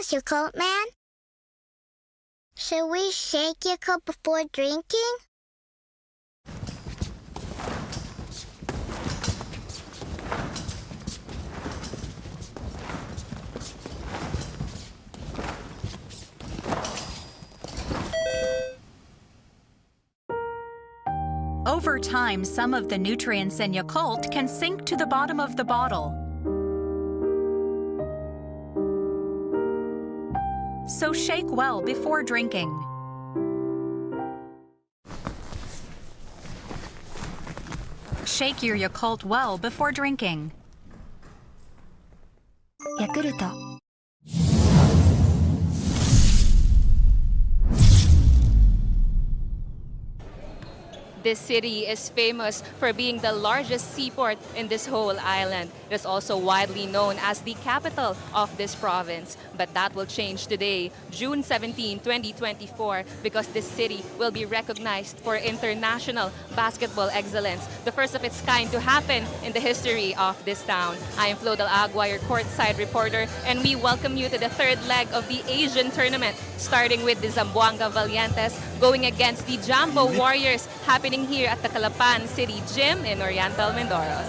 How's your coat, man? Should we shake your cup before drinking? Over time, some of the nutrients in Yakult can sink to the bottom of the bottle. So shake well before drinking. Shake your Yakult well before drinking. Yakult. This city is famous for being the largest seaport in this whole island. It is also widely known as the capital of this province. But that will change today, June 17, 2024, because this city will be recognized for international basketball excellence, the first of its kind to happen in the history of this town. I am Flo Del Agua, your courtside reporter, and we welcome you to the third leg of the Asian tournament, starting with the Zamboanga Valientes going against the Jambo Warriors, happening here at the Calapan City Gym in Oriental Mindoro.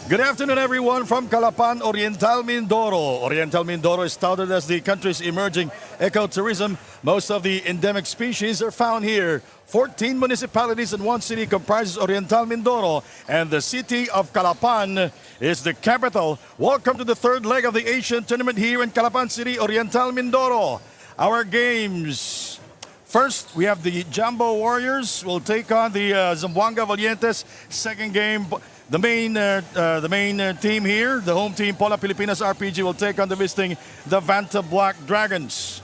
Good afternoon, everyone, from Calapan, Oriental Mindoro. Oriental Mindoro is touted as the country's emerging ecotourism. Most of the endemic species are found here. 14 municipalities in one city comprises Oriental Mindoro, and the city of Calapan is the capital. Welcome to the third leg of the Asian tournament here in Calapan City, Oriental Mindoro. Our games. First, we have the Jambo Warriors will take on the Zamboanga Valientes. Second game, the main team here, the home team, Pola Pilipinas RPG, will take on the visiting the Vanta Black Dragons.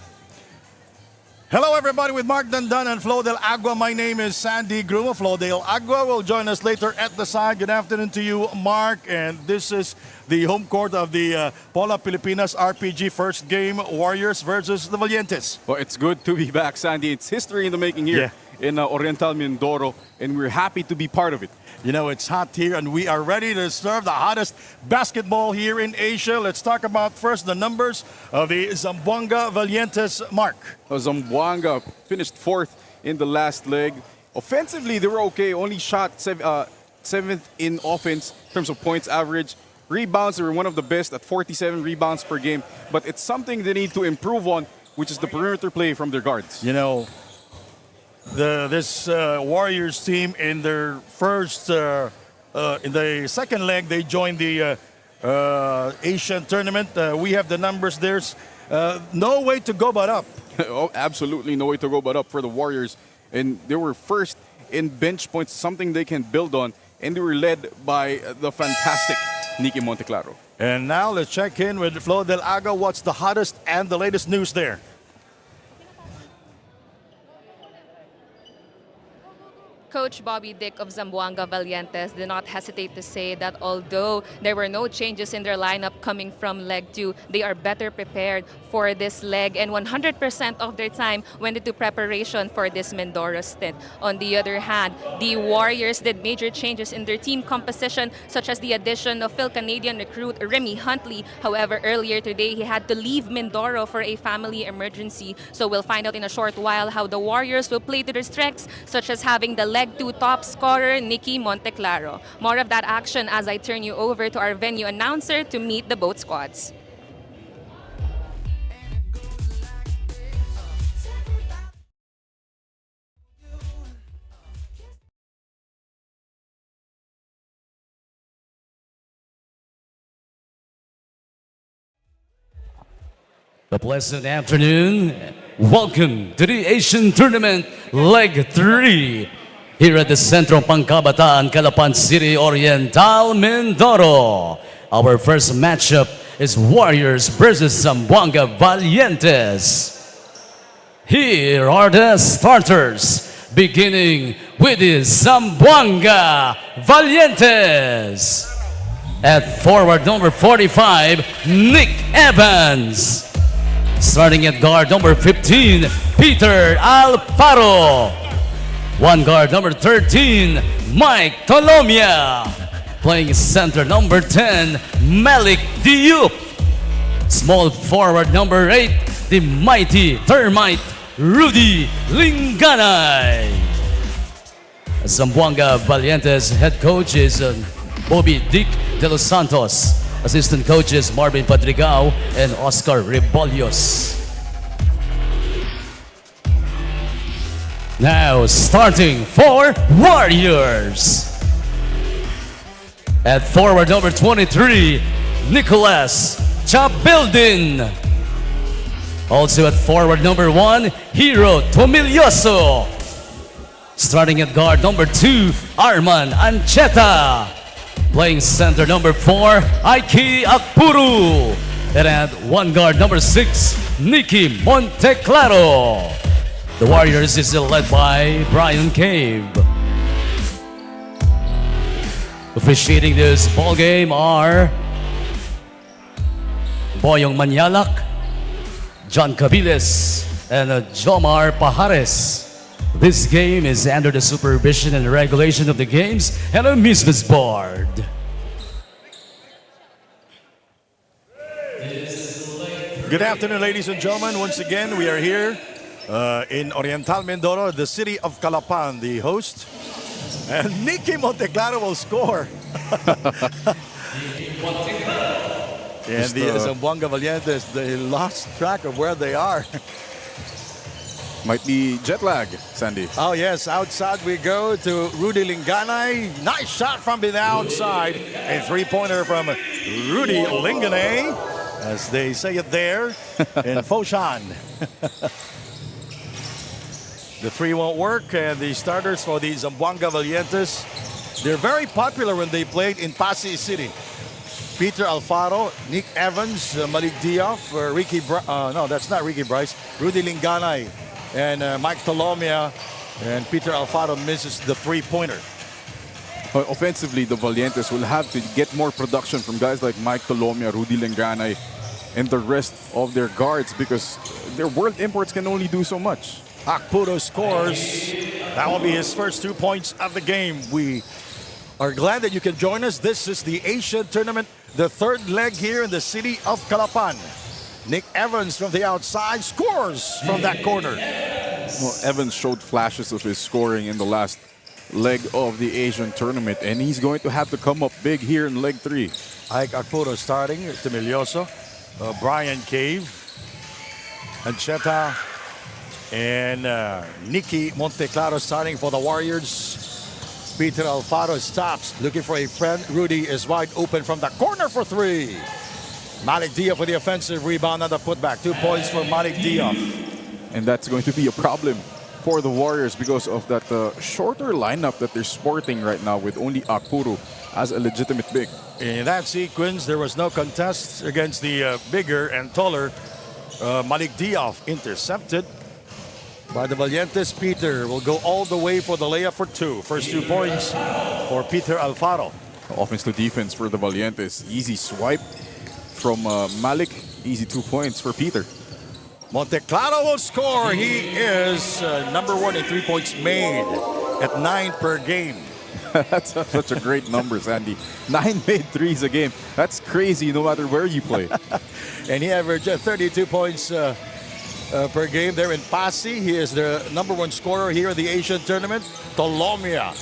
Hello, everybody, with Mark Dandan and Flo Del Agua. My name is Sandy Gruma. Flo Del Agua will join us later at the side. Good afternoon to you, Mark. And this is the home court of the Pola Pilipinas RPG first game, Warriors versus the Valientes. Well, it's good to be back, Sandy. It's history in the making here in Oriental Mindoro, and we're happy to be part of it. You know, it's hot here, and we are ready to serve the hottest basketball here in Asia. Let's talk about first the numbers of the Zamboanga Valientes, Mark. Zamboanga finished fourth in the last leg. Offensively, they were okay. Only shot seventh in offense in terms of points average. Rebounds, they were one of the best at 47 rebounds per game. But it's something they need to improve on, which is the perimeter play from their guards. You know, this Warriors team in their first, in the second leg, they joined the Asian tournament. We have the numbers. There's no way to go but up. Oh, absolutely no way to go but up for the Warriors. And they were first in bench points, something they can build on. And they were led by the fantastic Nicky Monteclaro. And now let's check in with Flo Del Agua. What's the hottest and the latest news there? Coach Bobby Dick of Zamboanga Valientes did not hesitate to say that although there were no changes in their lineup coming from leg 2, they are better prepared for this leg, and 100% of their time went into preparation for this Mindoro stint. On the other hand, the Warriors did major changes in their team composition, such as the addition of Phil-Canadian recruit Remy Huntley. However, earlier today, he had to leave Mindoro for a family emergency. So we'll find out in a short while how the Warriors will play to their strengths, such as having the leg 2 top scorer Nicky Monteclaro. More of that action as I turn you over to our venue announcer to meet the both squads. A pleasant afternoon. Welcome to the Asian Tournament Leg 3 here at the Centro Pangkabataan, Calapan City, Oriental Mindoro. Our first matchup is Warriors versus Zamboanga Valientes. Here are the starters, beginning with the Zamboanga Valientes. At forward number 45, Nick Evans. Starting at guard number 15, Peter Alfaro. One guard number 13, Mike Tolomia. Playing center number 10, Malik Diop. Small forward number 8, the mighty Termite, Rudy Linganay. Zamboanga Valientes head coach is Bobby Dick de los Santos. Assistant coaches Marvin Padrigao and Oscar Rebolios. Now starting for Warriors. At forward number 23, Nicolas Chabildin. Also at forward number 1, Hero Tomilioso. Starting at guard number 2, Arman Ancheta. Playing center number 4, Aiki Akpuru. And at one guard number 6, Nikki Monteclaro. The Warriors is led by Brian Cave. Officiating this ball game are Boyong Manyalak, John Cabiles, and Jomar Pajares. This game is under the supervision and regulation of the Games and Amusements Board. Good afternoon, ladies and gentlemen. Once again, we are here in Oriental Mindoro, the city of Calapan, the host. And Nicky Monteclaro will score. And the Zamboanga Valientes, they lost track of where they are. Might be jet lag, Sandy. Oh yes, outside we go to Rudy Linganay. Nice shot from the outside. A three-pointer from Rudy Linganay, as they say it there in Foshan. The three won't work, and the starters for the Zamboanga Valientes, they're very popular when they played in Pasig City. Peter Alfaro, Nick Evans, Malik Diop, no, that's not Ricky Bryce, Rudy Linganay, and Mike Tolomia, and Peter Alfaro misses the three-pointer. Offensively, the Valientes will have to get more production from guys like Mike Tolomia, Rudy Linganay, and the rest of their guards, because their world imports can only do so much. Akpuro scores. That will be his first 2 points of the game. We are glad that you can join us. This is the Asian Tournament, the third leg here in the city of Calapan. Nick Evans from the outside scores from that corner. Well, Evans showed flashes of his scoring in the last leg of the Asian Tournament, and he's going to have to come up big here in leg 3. Ike Akpuro starting, Temilioso, Brian Cave, Ancheta, and Nicky Monteclaro starting for the Warriors. Peter Alfaro stops, looking for a friend. Rudy is wide open from the corner for 3. Malik Diop for the offensive rebound on the putback. 2 points for Malik Diop. And that's going to be a problem for the Warriors because of that shorter lineup that they're sporting right now, with only Akpuro as a legitimate big. In that sequence, there was no contest against the bigger and taller Malik Diop. Intercepted by the Valientes. Peter will go all the way for the layup for 2. First 2 points for Peter Alfaro. Offense to defense for the Valientes. Easy swipe from Malik. Easy 2 points for Peter. Monteclaro will score. He is number 1 in 3 points made at 9 per game. That's such a great number, Sandy. 9 made threes a game. That's crazy no matter where you play. And he averaged 32 points per game there in Pasig. He is the number 1 scorer here in the Asian Tournament. Tolomia.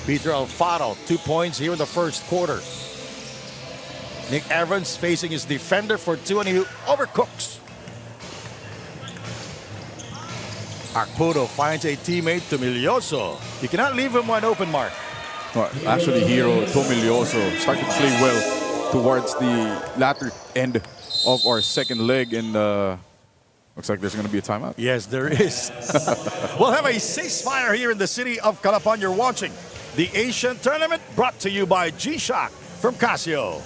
Peter Alfaro, 2 points here in the first quarter. Nick Evans facing his defender for 2, and he overcooks. Akpuro finds a teammate, Tomilioso. You cannot leave him wide open, Mark. Well, actually, Hero Tomilioso started to play well towards the latter end of our second leg, and looks like there's going to be a timeout. Yes, there is. We'll have a ceasefire here in the city of Calapan. You're watching the Asian Tournament, brought to you by G-Shock from Casio.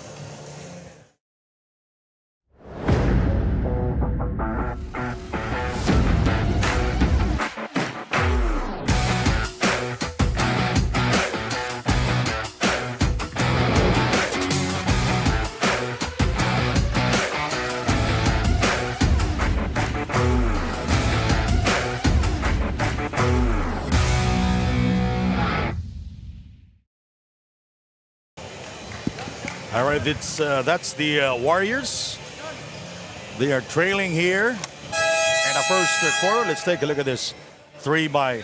All right, that's the Warriors. They are trailing here in the first quarter. Let's take a look at this. 3 by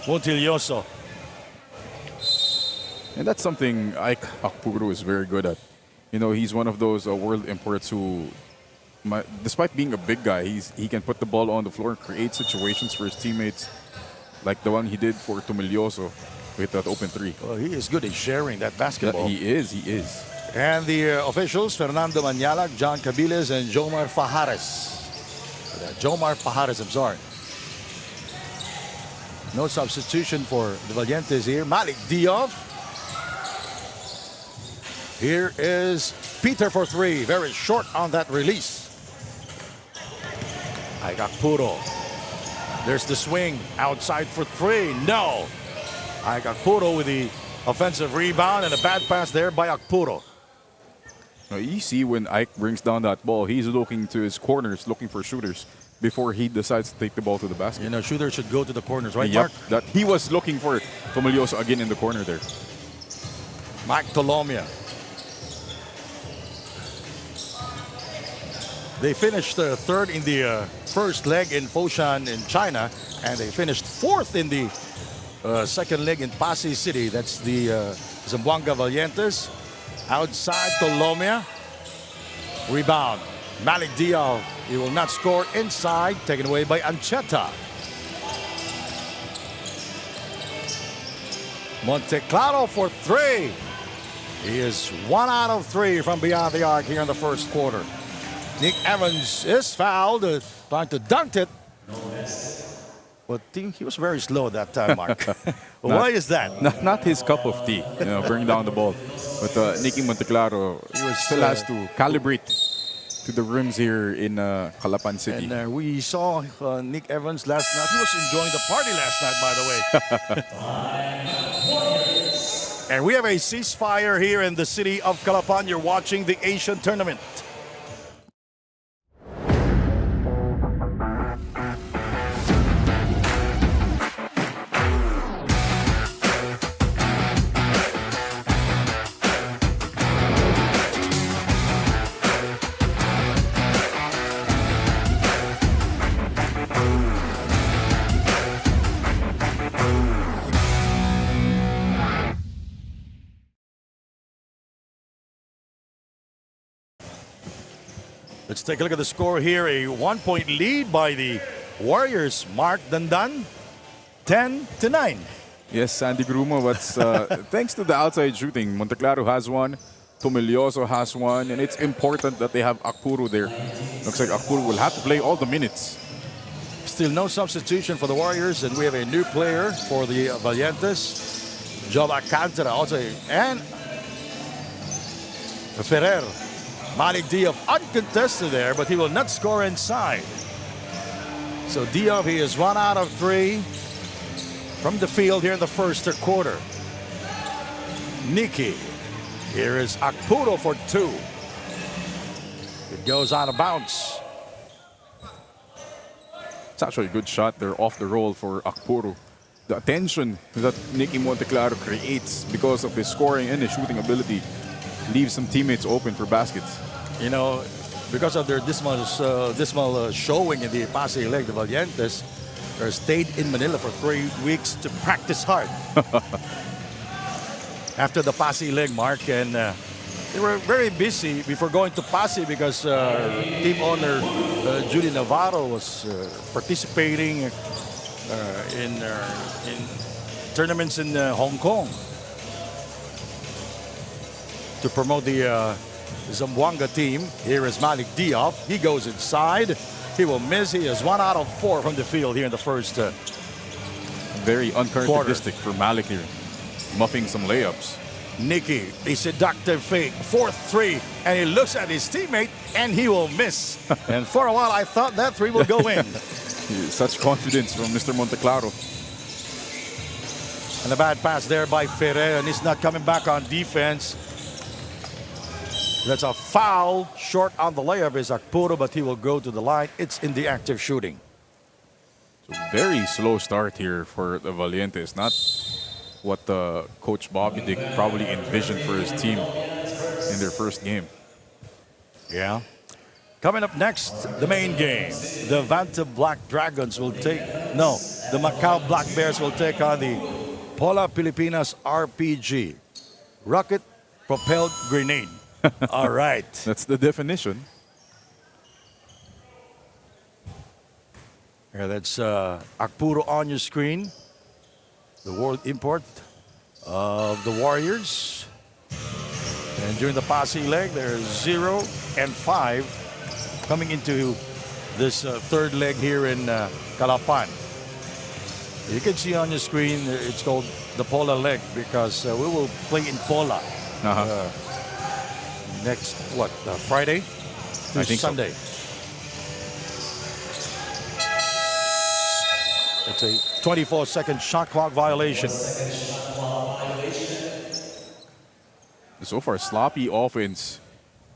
Montilloso. And that's something Ike Akpuro is very good at. You know, he's one of those world imports who, despite being a big guy, he can put the ball on the floor and create situations for his teammates, like the one he did for Tumilioso with that open 3. Well, he is good at sharing that basketball. He is. And the officials, Fernando Manyalak, John Cabiles, and Jomar Fajares. Jomar Fajares, I'm sorry. No substitution for the Valientes here. Malik Diop. Here is Peter for 3. Very short on that release. Akpuro. There's the swing. Outside for 3. No. Akpuro with the offensive rebound and a bad pass there by Akpuro. Now, you see when Ike brings down that ball, he's looking to his corners, looking for shooters before he decides to take the ball to the basket. You know, shooters should go to the corners, right, Yep, Mark? that he was looking for Tumilioso again in the corner there. Mike Tolomia. They finished third in the first leg in Foshan in China, and they finished 4th in the second leg in Pasay City. That's the Zamboanga Valientes. Outside Tolomia. Rebound. Malik Diop. He will not score inside. Taken away by Ancheta. Monteclaro for 3. He is 1 out of 3 from beyond the arc here in the first quarter. Nick Evans is fouled, trying to dunk it. But he was very slow that time, Mark. Why is that? Not his cup of tea, you know, bring down the ball. But Nicky Monteclaro still has to calibrate to the rims here in Calapan City. And we saw Nick Evans last night. He was enjoying the party last night, by the way. And we have a ceasefire here in the city of Calapan. You're watching the Asian tournament. Let's take a look at the score here. A 1-point lead by the Warriors. Mark Dandan, 10-9. Yes, Sandy Grumo, but thanks to the outside shooting, Monteclaro has one, Tumilioso has one, and it's important that they have Akpuro there. Looks like Akpuro will have to play all the minutes. Still no substitution for the Warriors, and we have a new player for the Valientes. Job Alcantara also, and Ferrer. Malik Diop uncontested there, but he will not score inside. So Diop, he is 1 out of 3 from the field here in the first quarter. Nicky. Here is Akpuro for 2. It goes out of bounds. It's actually a good shot there off the roll for Akpuro. The attention that Nicky Monteclaro creates because of his scoring and his shooting ability leaves some teammates open for baskets. You know, because of their dismal showing in the Pasay leg, the Valientes stayed in Manila for 3 weeks to practice hard. After the Pasay leg, Mark, and they were very busy before going to Pasay because team owner Julie Navarro was participating in tournaments in Hong Kong to promote the Zamboanga team. Here is Malik Diop. He goes inside. He will miss. He is 1 out of 4 from the field here in the first Very uncharacteristic for Malik here, muffing some layups. Nicky, a seductive fake, 4th-3, and he looks at his teammate and he will miss. And for a while I thought that 3 will go in. Such confidence from Mr. Monteclaro. And a bad pass there by Ferrer, and he's not coming back on defense. That's a foul. Short on the layup is Akpuro, but he will go to the line. It's in the active shooting. So very slow start here for the Valientes. Not what Coach Bobby Dick probably envisioned for his team. in their first game. Yeah. Coming up next, the main game. The Vanta Black Dragons will take, no, the Macau Black Bears will take on the Pola Pilipinas RPG. Rocket propelled grenade. All right. That's the definition. Yeah, that's Akpuro on your screen. The world import of the Warriors. And during the passing leg, there's 0 and 5 coming into this third leg here in Calapan. You can see on your screen, it's called the Pola leg because we will play in Pola next, Friday to I think so. Sunday. It's a 24-second shot clock violation. So far, sloppy offense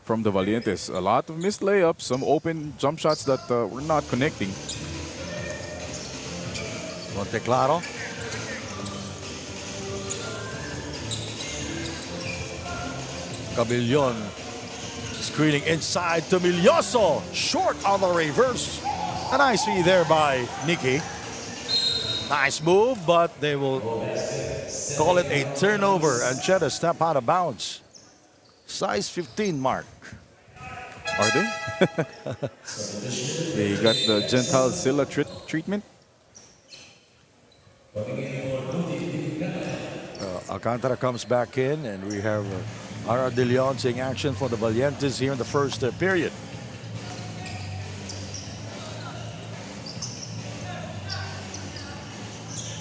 from the Valientes. A lot of missed layups, some open jump shots that were not connecting. Monteclaro. Cabillon screening inside to Milioso. Short on the reverse. A nice feed there by Nicky. Nice move, but they will call it a turnover and Cheta step out of bounds. Size 15 mark. Are they? They got the Gentile Silla treatment. Alcantara comes back in and we have Ara De Leon seeing action for the Valientes here in the first period.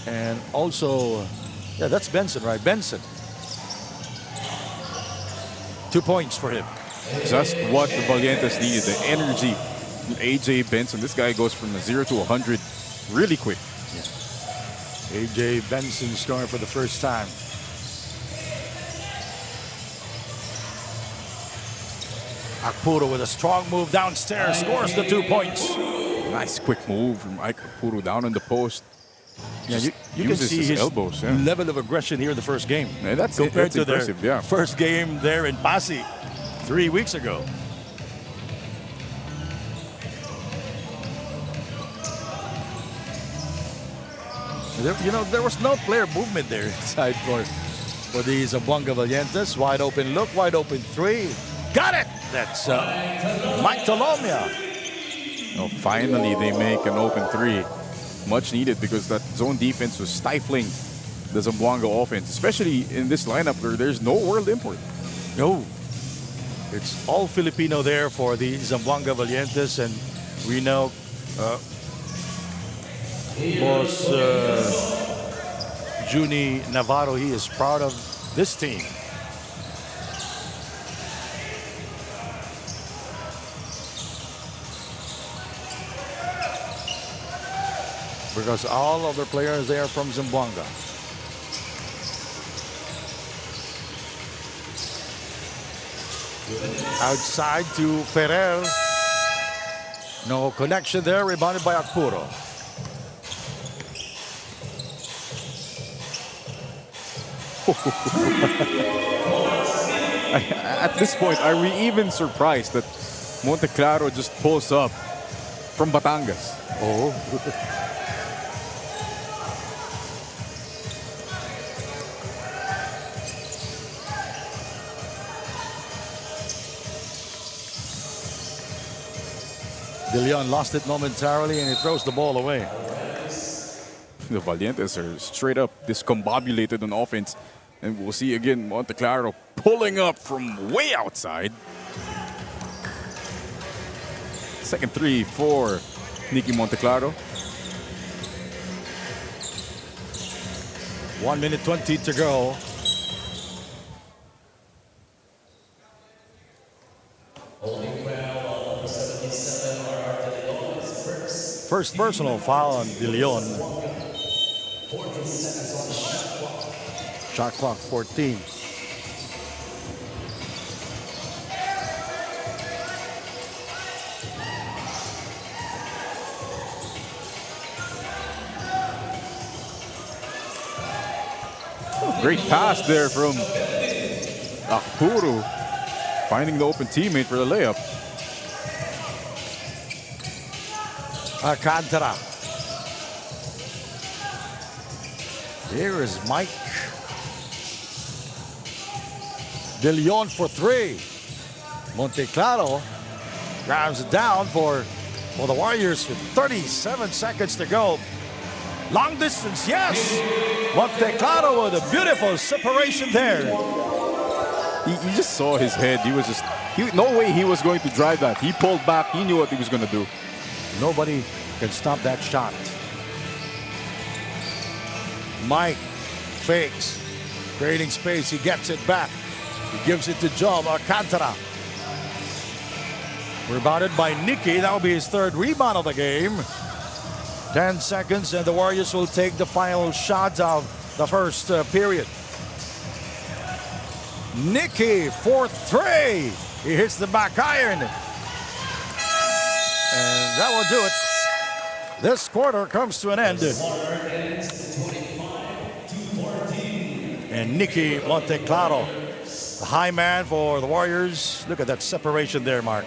And also, yeah, that's Benson, right? Benson. 2 points for him. Just what the Valientes needed, the energy from AJ Benson. This guy goes from 0 to 100 really quick. AJ Benson scoring for the first time. Akpuro with a strong move downstairs scores the 2 points. Nice quick move from Ike Puru down on the post. Yeah, you can Uses see his his elbows, yeah. level of aggression here in the first game. Yeah, that's compared to impressive, their yeah. first game there in Pasig 3 weeks ago. There was no player movement there inside for the Zamboanga Valientes. Wide open look, wide open three. Got it! That's Mike Tolomia. Oh, finally, they make an open three. Much needed because that zone defense was stifling the Zamboanga offense, especially in this lineup where there's no world import. No. It's all Filipino there for the Zamboanga Valientes, and we know Boss Juni Navarro, he is proud of this team. Because all of their players there are from Zamboanga. Outside to Ferrer. No connection there, rebounded by Akpuro. At this point, are we even surprised that Monteclaro just pulls up from Batangas? Oh. De Leon lost it momentarily and he throws the ball away. The Valientes are straight up discombobulated on offense. And we'll see again Monteclaro pulling up from way outside. Second three for Nicky Monteclaro. 1 minute 20 to go. First personal foul on De Leon. Shot clock 14. Great pass there from Akpuro. finding the open teammate for the layup. Alcantara. Here is Mike. De Leon for three. Monteclaro grabs it down for the Warriors with 37 seconds to go. Long distance, yes. Monteclaro with a beautiful separation there. You just saw his head. No way he was going to drive that. He pulled back. He knew what he was going to do. Nobody can stop that shot. Mike fakes, creating space. He gets it back. He gives it to Job Alcantara. Rebounded by Nicky. That will be his third rebound of the game. 10 seconds, and the Warriors will take the final shot of the first period. Nicky for three. He hits the back iron. And that will do it. This quarter comes to an end. And Nicky Monteclaro, the high man for the Warriors. Look at that separation there, Mark.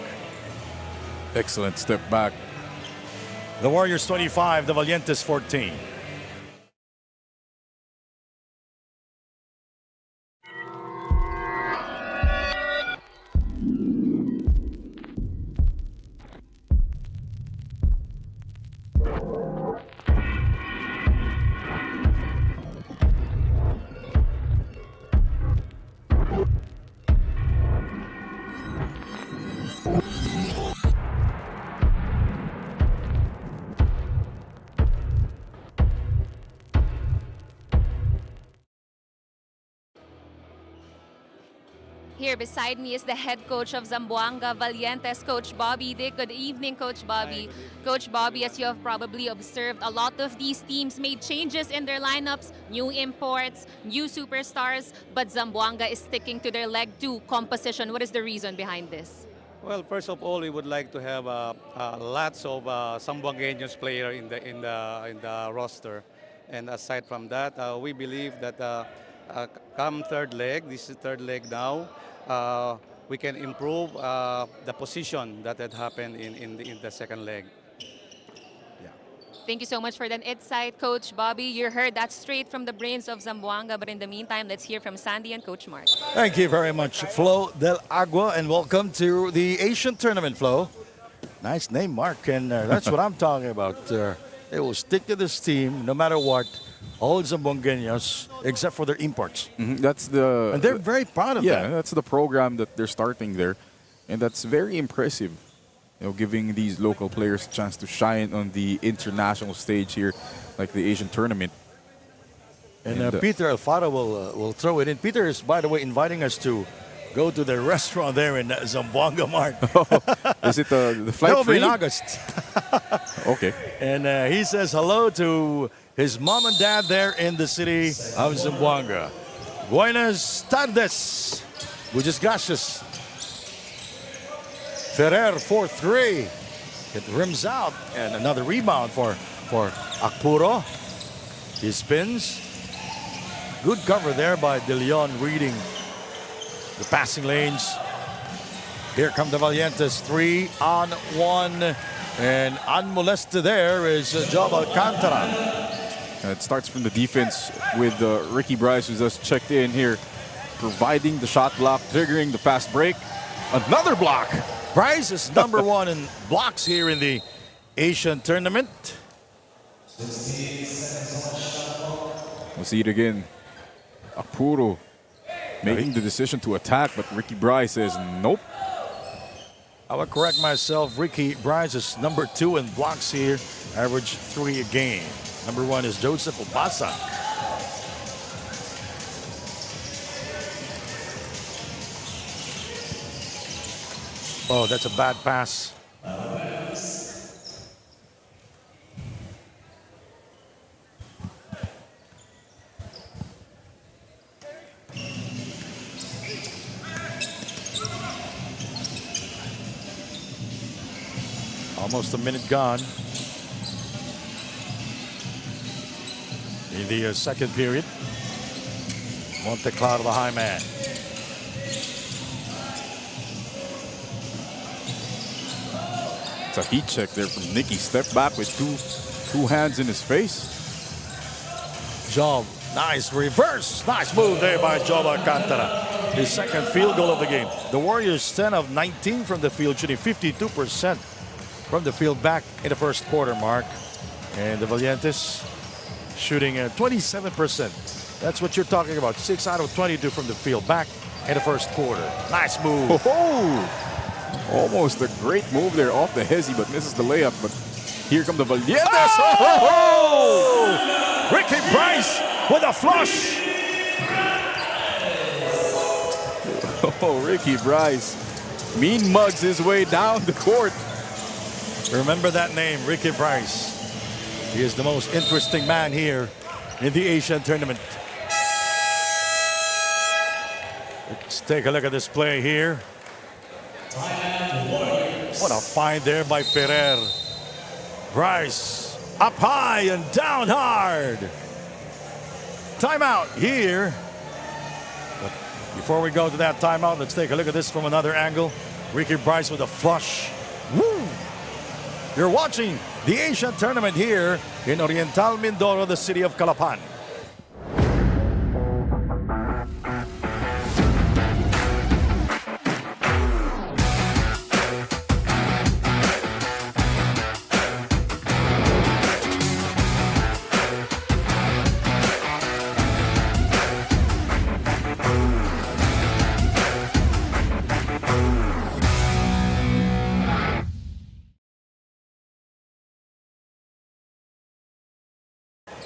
Excellent step back. The Warriors 25, the Valientes 14. Here beside me is the head coach of Zamboanga Valientes, Coach Bobby Dick. Good evening, Coach Bobby. Coach Bobby, as you have probably observed, a lot of these teams made changes in their lineups, new imports, new superstars, but Zamboanga is sticking to their leg 2 composition. What is the reason behind this? Well, first of all, we would like to have lots of Zamboangueños player in the roster, and aside from that, we believe that come third leg, this is third leg now, we can improve the position that had happened in the second leg. Thank you so much for that insight, Coach Bobby. You heard that straight from the brains of Zamboanga, but in the meantime, let's hear from Sandy and Coach Mark. Thank you very much, Flo Del Agua, and welcome to the Asian Tournament, Flo. Nice name, Mark, and that's what I'm talking about. They will stick to this team no matter what. All Zamboangueños, except for their imports. That's the... And they're very proud of that. Yeah, that's the program that they're starting there. And that's very impressive. You know, giving these local players a chance to shine on the international stage here, like the Asian tournament. And Peter Alfaro will throw it in. Peter is, by the way, inviting us to go to the restaurant there in Zamboanga, Mark. Is it the flight That will be free? in August. Okay. And he says hello to his mom and dad there in the city of Zamboanga. Buenas tardes. Muchas gracias. Ferrer for three. It rims out. And another rebound for Akpuro. He spins. Good cover there by De Leon, reading the passing lanes. Here come the Valientes, 3-on-1. And unmolested there is Job Alcantara. It starts from the defense with Ricky Bryce, who's just checked in here, providing the shot block, triggering the fast break. Another block. Bryce is number 1 in blocks here in the Asian tournament. We'll see it again. Apuro making the decision to attack, but Ricky Bryce says nope. I will correct myself. Ricky Bryce is number 2 in blocks here, average 3 a game. Number 1 is Joseph Obasa. Oh, that's a bad pass. Almost a minute gone in the second period. Monteclaro, the high man. It's a heat check there from Nicky. Step back with two hands in his face. Job, nice reverse. Nice move there by Job Alcantara. His second field goal of the game. The Warriors 10 of 19 from the field, shooting 52% from the field back in the first quarter, Mark. And the Valientes shooting at 27%. That's what you're talking about. 6 out of 22 from the field back in the first quarter. Nice move. Oh, almost a great move there off the hezzy, but misses the layup. But here come the Valientes. Oh! Ricky Bryce with a flush. Oh, Ricky Bryce mean mugs his way down the court. Remember that name, Ricky Bryce. He is the most interesting man here in the Asian tournament. Let's take a look at this play here. What a find there by Ferrer. Bryce up high and down hard. Timeout here. But before we go to that timeout, let's take a look at this from another angle. Ricky Bryce with a flush. Woo! You're watching the Asian tournament here in Oriental Mindoro, the city of Calapan.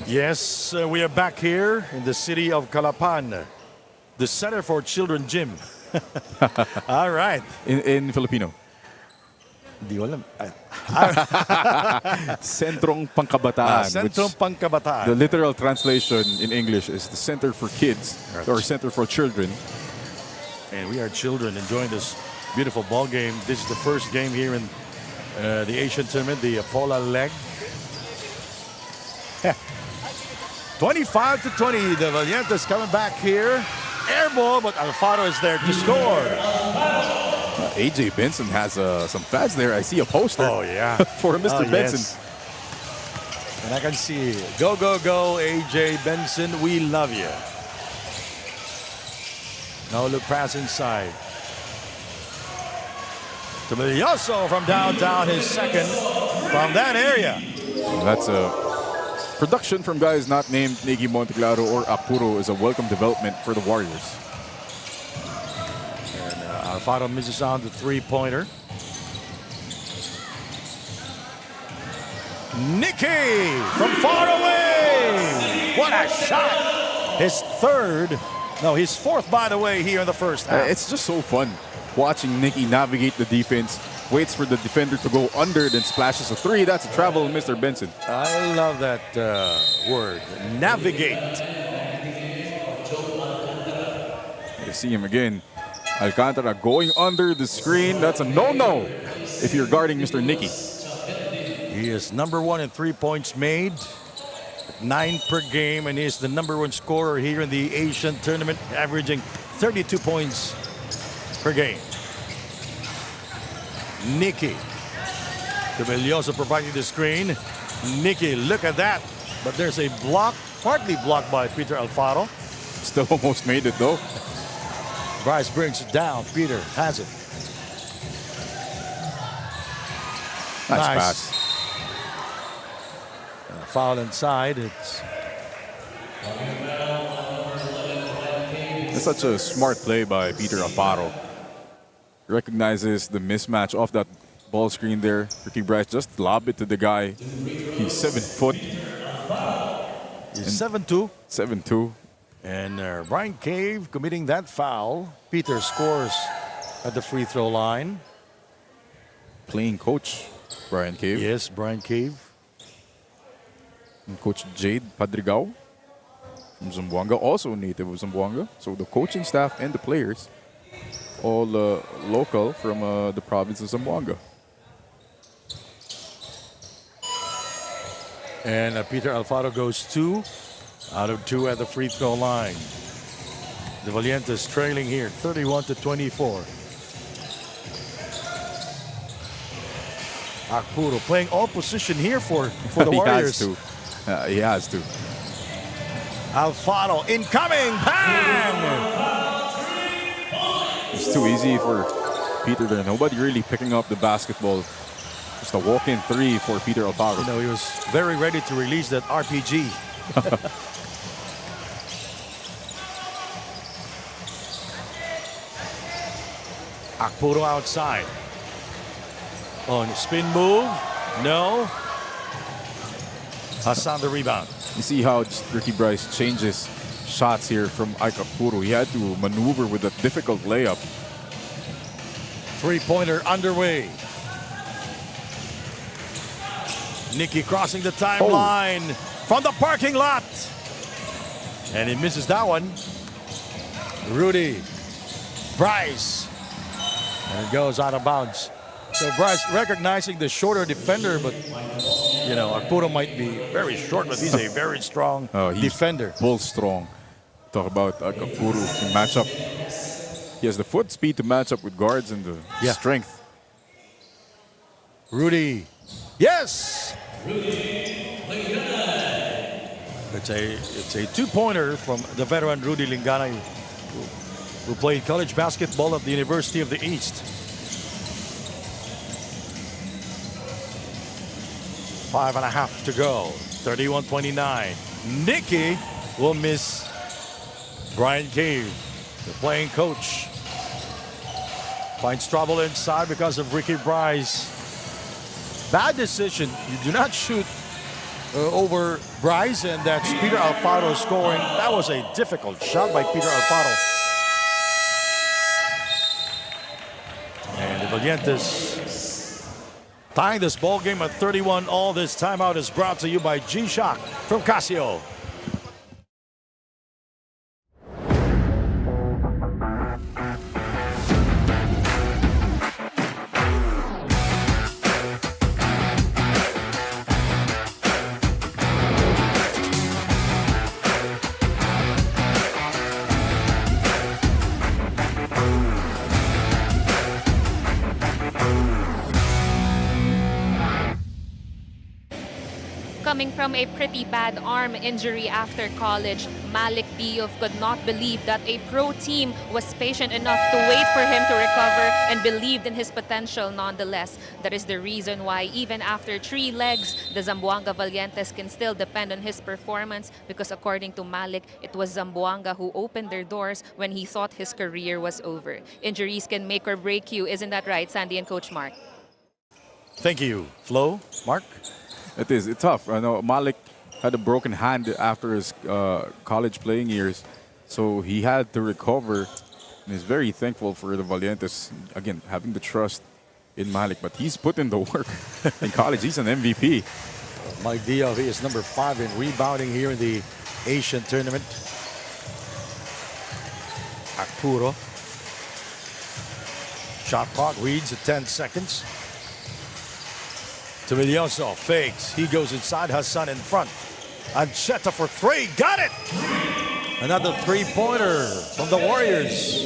Yes, we are back here in the city of Calapan, the Center for Children Gym. All right. In Filipino. Di ko alam. Sentrong Pangkabataan. Sentrong Pangkabataan. The literal translation in English is the Center for Kids or Center for Children. And we are children enjoying this beautiful ball game. This is the first game here in the Asian tournament, the Pola leg. 25-20, the Valientes coming back here. Air ball, but Alfaro is there to score. AJ Benson has some fans there. I see a poster. Oh, yeah. For Mr. Benson. Yes. And I can see, go, go, go, AJ Benson, we love you. No look pass inside. To Milioso from downtown, his second from that area. That's a production from guys not named Nicky Monteclaro or Apuro is a welcome development for the Warriors. And Alfaro misses on the three-pointer. Nicky from far away. What a shot. His fourth, by the way, here in the first half. It's just so fun watching Nicky navigate the defense. Waits for the defender to go under, then splashes a three. That's a travel, Mr. Benson. I love that word, navigate. You see him again. Alcantara going under the screen. That's a no-no if you're guarding Mr. Nicky. He is number one in 3 points made, 9 per game, and he is the number one scorer here in the Asian tournament, averaging 32 points per game. Nicky. Milioso providing the screen. Nicky, look at that. But there's a block, partly blocked by Peter Alfaro. Still almost made it though. Bryce brings it down. Peter has it. Nice pass. Foul inside. It's such a smart play by Peter Alfaro. Recognizes the mismatch off that ball screen there. Ricky Bryce just lob it to the guy. He's 7 foot. He's 7'2". 7'2". And Brian Cave committing that foul. Peter scores at the free throw line. Playing coach Brian Cave. Yes, Brian Cave. And Coach Jade Padrigao from Zamboanga, also native of Zamboanga. So the coaching staff and the players all local from the province of Zamboanga. And Peter Alfaro goes 2 out of 2 at the free throw line. The Valientes trailing here, 31-24. Arturo playing all position here for the He Warriors. has to. He has to. Alfaro incoming. Bang! It's too easy for Peter there. Nobody really picking up the basketball. Just a walk-in three for Peter Alfaro. You know, he was very ready to release that RPG. Arturo outside. On spin move. No. Hassan the rebound. You see how Ricky Bryce changes shots here from Ike Arturo. He had to maneuver with a difficult layup. Three-pointer underway. Nicky crossing the timeline from the parking lot. And he misses that one. Rudy. Bryce. And it goes out of bounds. So Bryce recognizing the shorter defender, but you know, Arturo might be very short, but he's a very strong He's defender. Bull strong. Talk about Ike Arturo in matchup. He has the foot speed to match up with guards and the strength. Rudy. Yes! It's a two-pointer from the veteran Rudy Lingana, who played college basketball at the University of the East. 5.5 to go. 31-29. Nicky will miss. Brian Cave, the playing coach, finds trouble inside because of Ricky Bryce. Bad decision. You do not shoot over Bryce, and that's Peter Alfaro scoring. That was a difficult shot by Peter Alfaro. And the Valientes tying this ball game at 31-all. This timeout is brought to you by G-Shock from Casio. Coming from a pretty bad arm injury after college, Malik Diouf could not believe that a pro team was patient enough to wait for him to recover and believed in his potential nonetheless. That is the reason why even after 3 legs, the Zamboanga Valientes can still depend on his performance, because according to Malik, it was Zamboanga who opened their doors when he thought his career was over. Injuries can make or break you, isn't that right, Sandy and Coach Mark? Thank you. Flo, Mark? It is. It's tough. I know Malik had a broken hand after his college playing years, so he had to recover, and he's very thankful for the Valientes, again, having the trust in Malik. But he's put in the work in college. He's an MVP. Mike Diouf, he is number 5 in rebounding here in the Asian tournament. Arturo. Shot clock reads at 10 seconds. Tomilioso fakes. He goes inside. Hassan in front. Ancheta for 3. Got it! Another three-pointer from the Warriors.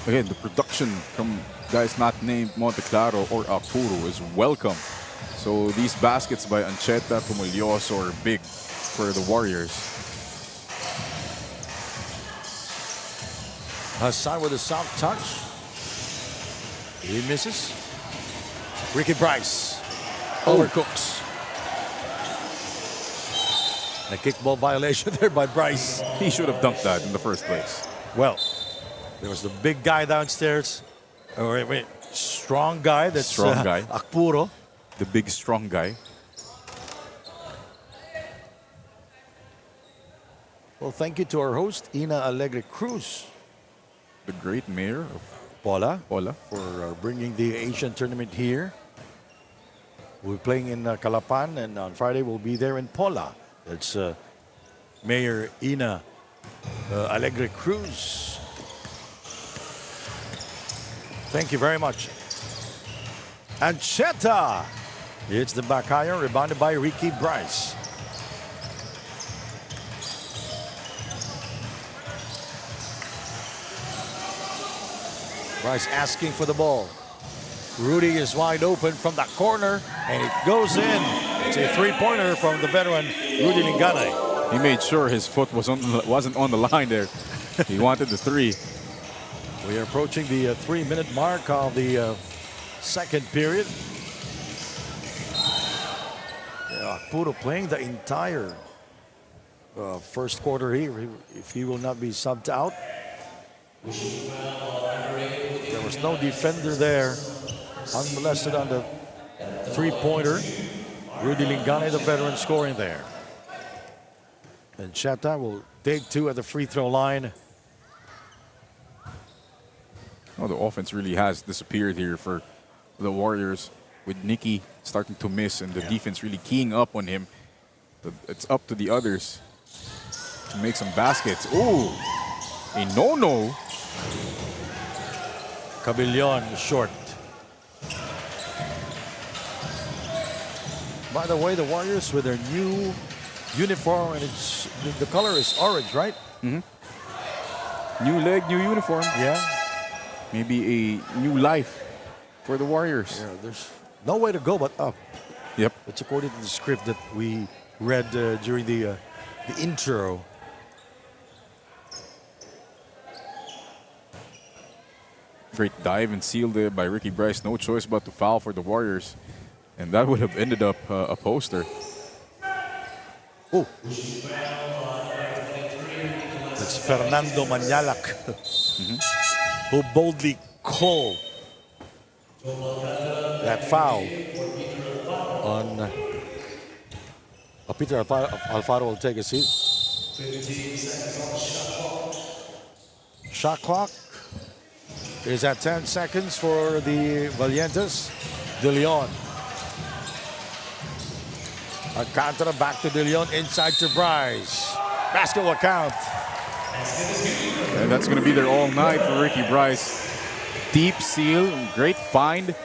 Again, the production from guys not named Monteclaro or Arturo is welcome. So these baskets by Ancheta, Tomilioso are big for the Warriors. Hassan with a soft touch. He misses. Ricky Bryce overcooks. A kickball violation there by Bryce. He should have dunked that in the first place. Well, there was the big guy downstairs. Oh, wait. Strong guy. That's Strong guy. Arturo. The big, strong guy. Well, thank you to our host, Ina Alegre Cruz. The great mayor of Pola. Pola. For bringing the Asian tournament here. We're playing in Calapan, and on Friday we'll be there in Pola. That's Mayor Ina Alegre Cruz. Thank you very much. Ancheta. It's the back iron, rebounded by Ricky Bryce. Bryce asking for the ball. Rudy is wide open from that corner, and it goes in. It's a three-pointer from the veteran, Rudy Lingane. He made sure his foot wasn't on the line there. He wanted the three. We are approaching the 3-minute mark of the second period. Puro playing the entire first quarter here. If he will not be subbed out. There was no defender there. Unmolested on the three-pointer. Rudy Lingane, the veteran, scoring there. And Chata will take two at the free throw line. Oh, the offense really has disappeared here for the Warriors, with Nicky starting to miss and the defense really keying up on him. It's up to the others to make some baskets. Oh, a no-no. Cabillon short. By the way, the Warriors with their new uniform, and the color is orange, right? Mm-hmm. New leg, new uniform. Yeah. Maybe a new life for the Warriors. Yeah, there's no way to go but up. Yep. It's according to the script that we read during the intro. Great dive and seal there by Ricky Bryce. No choice but to foul for the Warriors. And that would have ended up a poster. Oh. That's Fernando Manyalak, who boldly called that foul on Peter Alfaro will take a seat. Shot clock is at 10 seconds for the Valientes. De Leon. Alcantara back to De Leon, inside to Bryce. Basket will count. And that's going to be there all night for Ricky Bryce. Deep seal, great find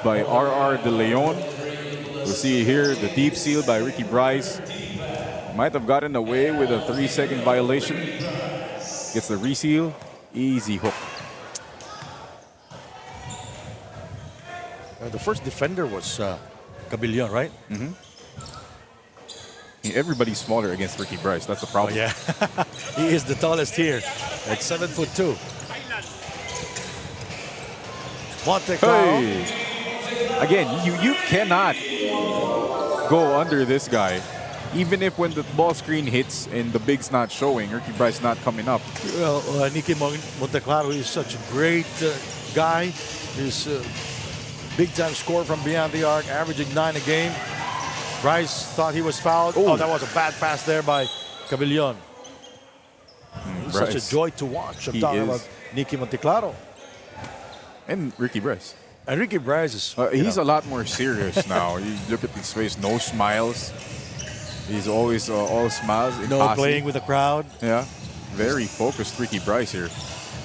by R.R. De Leon. We'll see here the deep seal by Ricky Bryce. Might have gotten away with a 3-second violation. Gets the reseal, easy hook. The first defender was Cabillon, right? Mm-hmm. Everybody's smaller against Ricky Bryce. That's the problem. Oh, yeah. He is the tallest here at 7'2". Monte Carlo. Hey. Again, you cannot go under this guy. Even if when the ball screen hits and the big's not showing, Ricky Bryce not coming up. Well, Nicky Monteclaro is such a great guy. He's a big-time scorer from beyond the arc, averaging 9 a game. Bryce thought he was fouled. Oh, that was a bad pass there by Cabillon. Such a joy to watch. I'm talking about Nicky Monteclaro. And Ricky Bryce. And Ricky Bryce is... he's a lot more serious now. You look at his face, no smiles. He's always all smiles. Playing with the crowd. Yeah. Very focused Ricky Bryce here.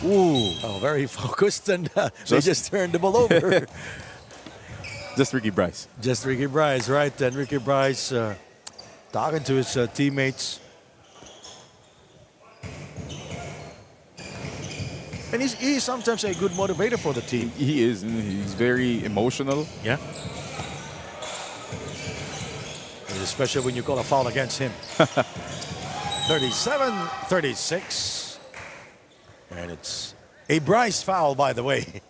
Ooh. Oh, very focused, and they just turned the ball over. Just Ricky Bryce. Just Ricky Bryce, right? And Ricky Bryce talking to his teammates. And he's sometimes a good motivator for the team. He is. He's very emotional. Yeah. And especially when you call a foul against him. 37-36. And it's a Bryce foul, by the way.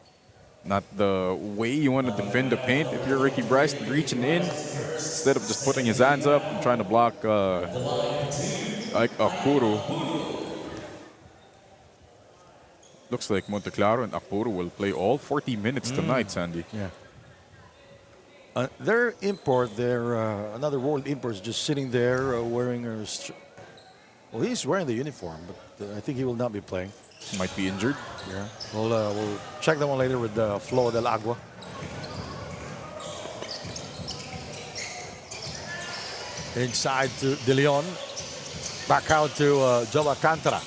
Not the way you want to defend the paint if you're Ricky Bryce, reaching in instead of just putting his hands up and trying to block like Akpuru. Looks like Monteclaro and Akpuru will play all 40 minutes tonight, Sandy. Yeah. Their import, another world import is just sitting there wearing a... Well, he's wearing the uniform, but I think he will not be playing. Might be injured. Yeah. We'll check that one later with Flo del Agua. Inside to De Leon. Back out to Joe Alcantara.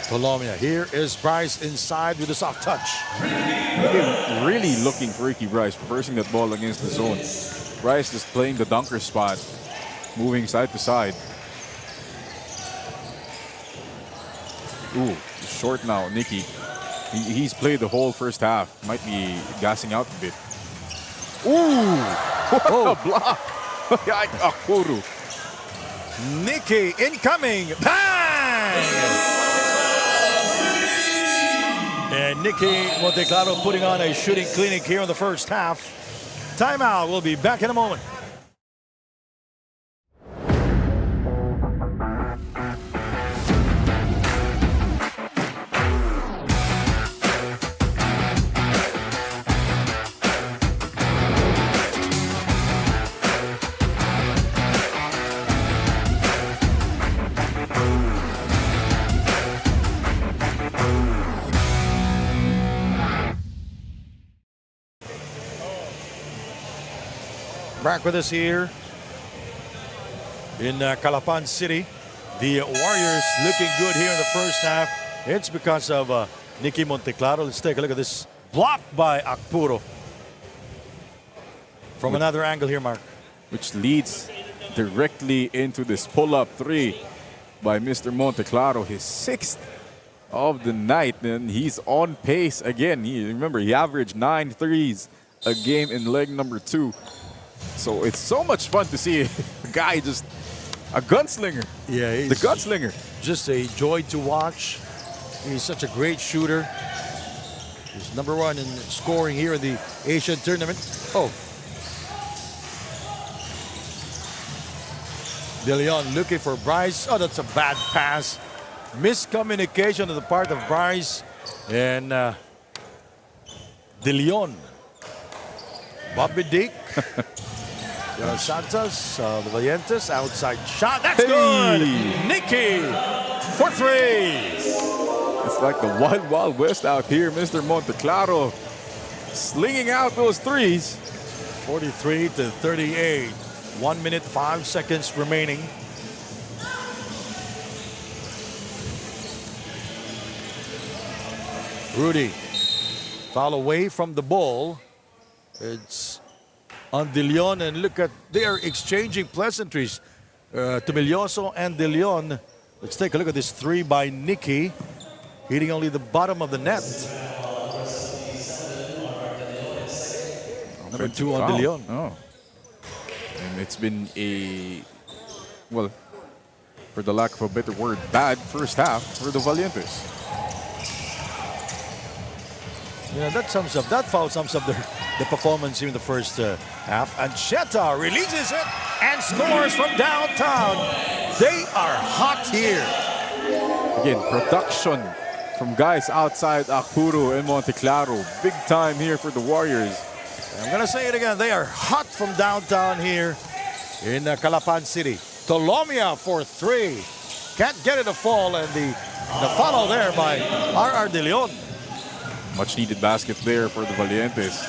Colomia. Here is Bryce inside with a soft touch. Really looking for Ricky Bryce, reversing that ball against the zone. Bryce is playing the dunker spot, moving side to side. Ooh, short now, Nikki. He's played the whole first half. Might be gassing out a bit. Ooh! What a block! Akpuru. Nikki incoming. Bang! And Nikki Monteclaro putting on a shooting clinic here in the first half. Timeout. We'll be back in a moment. Back with us here in Calapan City. The Warriors looking good here in the first half. It's because of Nikki Monteclaro. Let's take a look at this block by Akpuro. From another angle here, Mark. Which leads directly into this pull-up three by Mr. Monteclaro, his 6th of the night, and he's on pace again. Remember, he averaged 9 threes a game in leg number 2. So it's so much fun to see a guy just a gunslinger. Yeah, he's the gunslinger. Just a joy to watch. He's such a great shooter. He's #1 in scoring here in the Asian tournament. Oh. De Leon looking for Bryce. Oh, that's a bad pass. Miscommunication on the part of Bryce and De Leon. Bobby Dick. Santos, the Valientes, outside shot. That's good. Nikki for 3. It's like the wild, wild west out here. Mr. Monteclaro slinging out those threes. 43-38. 1 minute, 5 seconds remaining. Rudy, foul away from the ball. It's on De Leon, and look at, they are exchanging pleasantries. Tumilioso and De Leon. Let's take a look at this 3 by Nikki, hitting only the bottom of the net. Number 2 on De Leon. Oh. And it's been a, well, for the lack of a better word, bad first half for the Valientes. Yeah, that sums up, that foul sums up the performance here in the first half. And Sheta releases it and scores from downtown. They are hot here. Again, production from guys outside Akpuro and Monteclaro. Big time here for the Warriors. I'm going to say it again. They are hot from downtown here in Calapan City. Tolomia for 3. Can't get it to fall, and the follow there by R.R. De Leon. Much needed basket there for the Valientes.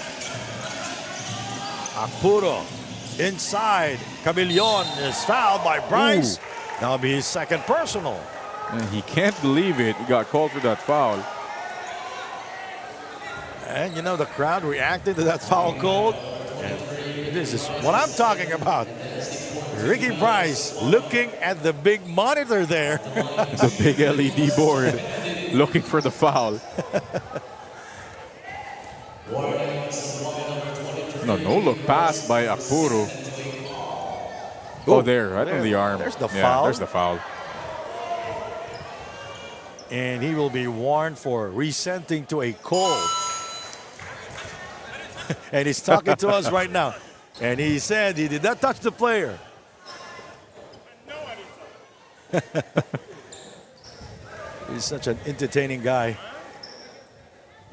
Akpuro inside. Camillon is fouled by Bryce. Ooh. That'll be his second personal. And he can't believe it. He got called for that foul. And you know, the crowd reacted to that foul call. And this is what I'm talking about. Ricky Bryce looking at the big monitor there. The big LED board looking for the foul. No look pass by Akpuro. Oh, there, right on the arm. There's the foul. There's the foul. And he will be warned for resenting to a call. And he's talking to us right now. And he said he did not touch the player. He's such an entertaining guy.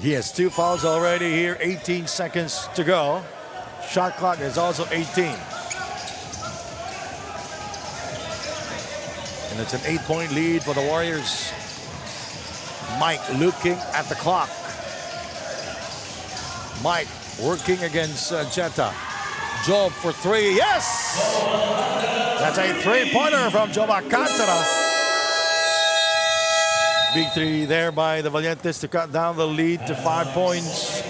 He has 2 fouls already here, 18 seconds to go. Shot clock is also 18. And it's an 8-point lead for the Warriors. Mike looking at the clock. Mike working against Jetta. Job for 3, yes! That's a 3-pointer from Job Alcantara. Big 3 there by the Valientes to cut down the lead to 5 points.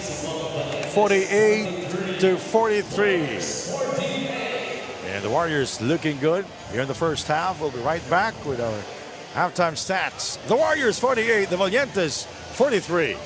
48-43. And the Warriors looking good here in the first half. We'll be right back with our Halftime stats. The Warriors 48, the Valientes 43.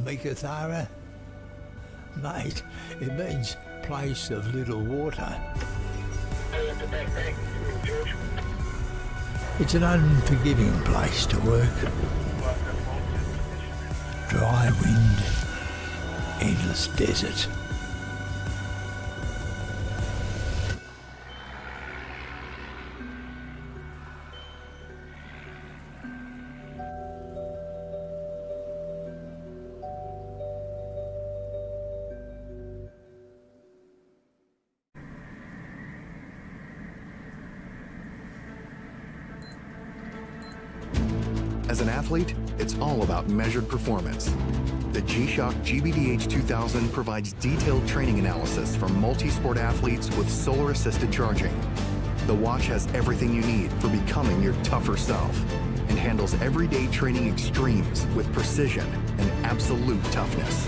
Mikathara? Mate, it means place of little water. It's an unforgiving place to work. Dry wind, endless desert. As an athlete, it's all about measured performance. The G-Shock GBDH 2000 provides detailed training analysis for multi-sport athletes with solar-assisted charging. The watch has everything you need for becoming your tougher self and handles everyday training extremes with precision and absolute toughness.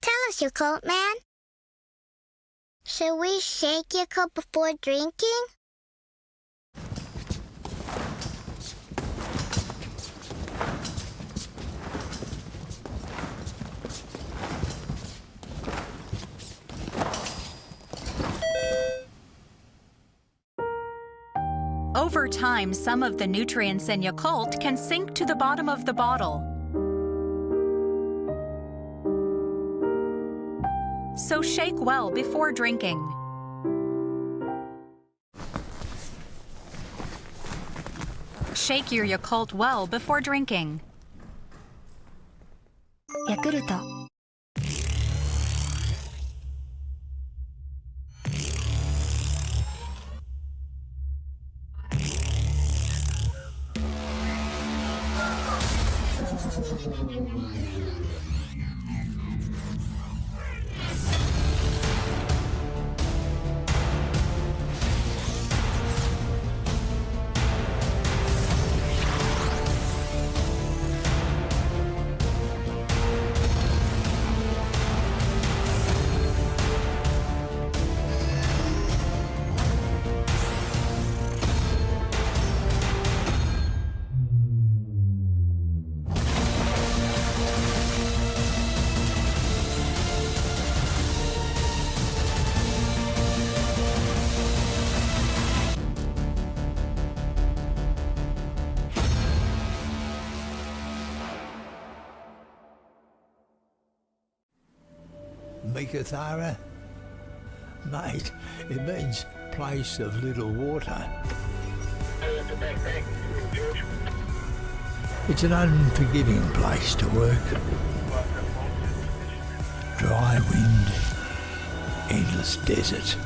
Tell us, your coat man. Should we shake your cup before drinking? Over time, some of the nutrients in Yakult can sink to the bottom of the bottle. So shake well before drinking. Shake your Yakult well before drinking. Yakult. Mikathara? Mate, it means place of little water. It's an unforgiving place to work. Dry wind, endless desert.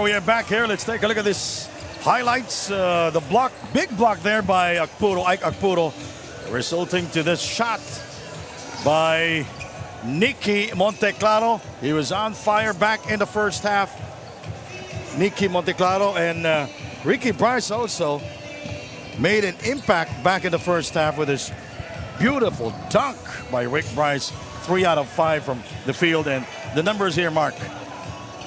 Mindoro, we are back here. Let's take a look at this highlights. The block, big block there by Ike Akpuro, resulting to this shot by Nicky Monteclaro. He was on fire back in the first half. Nicky Monteclaro and Ricky Bryce also made an impact back in the first half with his beautiful dunk by Rick Bryce. 3 out of 5 from the field, and the numbers here, Mark.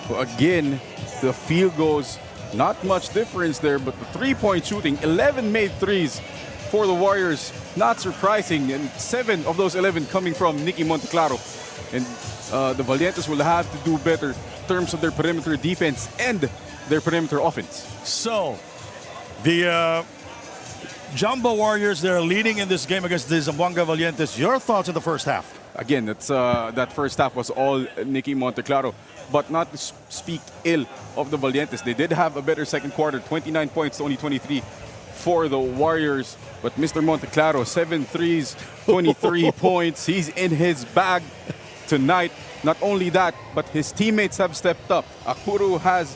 Well, again, the field goals, not much difference there, but the three-point shooting, 11 made threes for the Warriors. Not surprising, and 7 of those 11 coming from Nicky Monteclaro. And the Valientes will have to do better in terms of their perimeter defense and their perimeter offense. So, the Jumbo Warriors, they're leading in this game against the Zamboanga Valientes. Your thoughts on the first half? Again, that's, that first half was all Nicky Monteclaro. But not to speak ill of the Valientes. They did have a better second quarter, 29 points to only 23 for the Warriors. But Mr. Monteclaro, 7 threes, 23 points. He's in his bag tonight. Not only that, but his teammates have stepped up. Akpuro has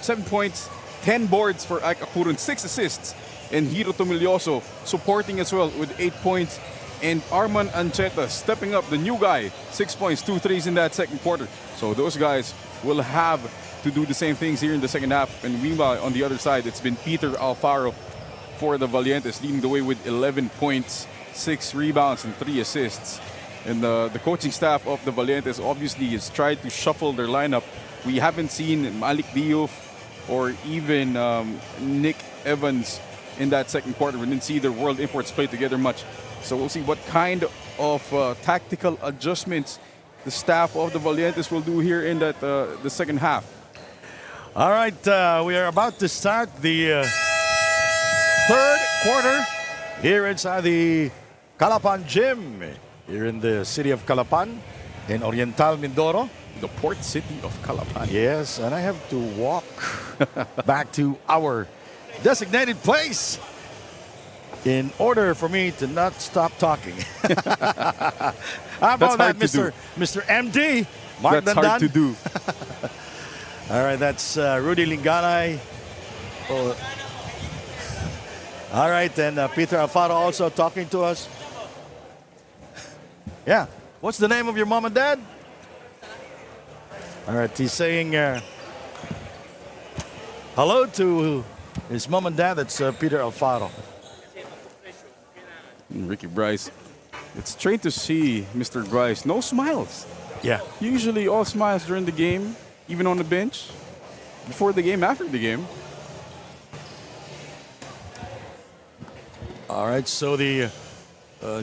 7 points, 10 boards for Akpuro, and 6 assists. And Hiro Tomilioso supporting as well with 8 points. And Arman Ancheta stepping up, the new guy, 6 points, 2 threes in that second quarter. So those guys will have to do the same things here in the second half. And meanwhile, on the other side, it's been Peter Alfaro for the Valientes, leading the way with 11 points, 6 rebounds, and 3 assists. And the coaching staff of the Valientes obviously has tried to shuffle their lineup. We haven't seen Malik Diouf or even Nick Evans in that second quarter. We didn't see their world imports play together much. So we'll see what kind of tactical adjustments the staff of the Valientes will do here in that the second half. All right, we are about to start the third quarter here inside the Calapan Gym here in the city of Calapan in Oriental Mindoro. The port city of Calapan. Yes, and I have to walk back to our designated place in order for me to not stop talking. How about that, Mr. MD? Mark That's hard to do. All right, that's Rudy Linganay. Oh. All right, and Peter Alfaro also talking to us. Yeah. What's the name of your mom and dad? All right, he's saying hello to his mom and dad. That's Peter Alfaro. Ricky Bryce. It's strange to see Mr. Bryce. No smiles. Yeah. Usually all smiles during the game, even on the bench, before the game, after the game. All right, so the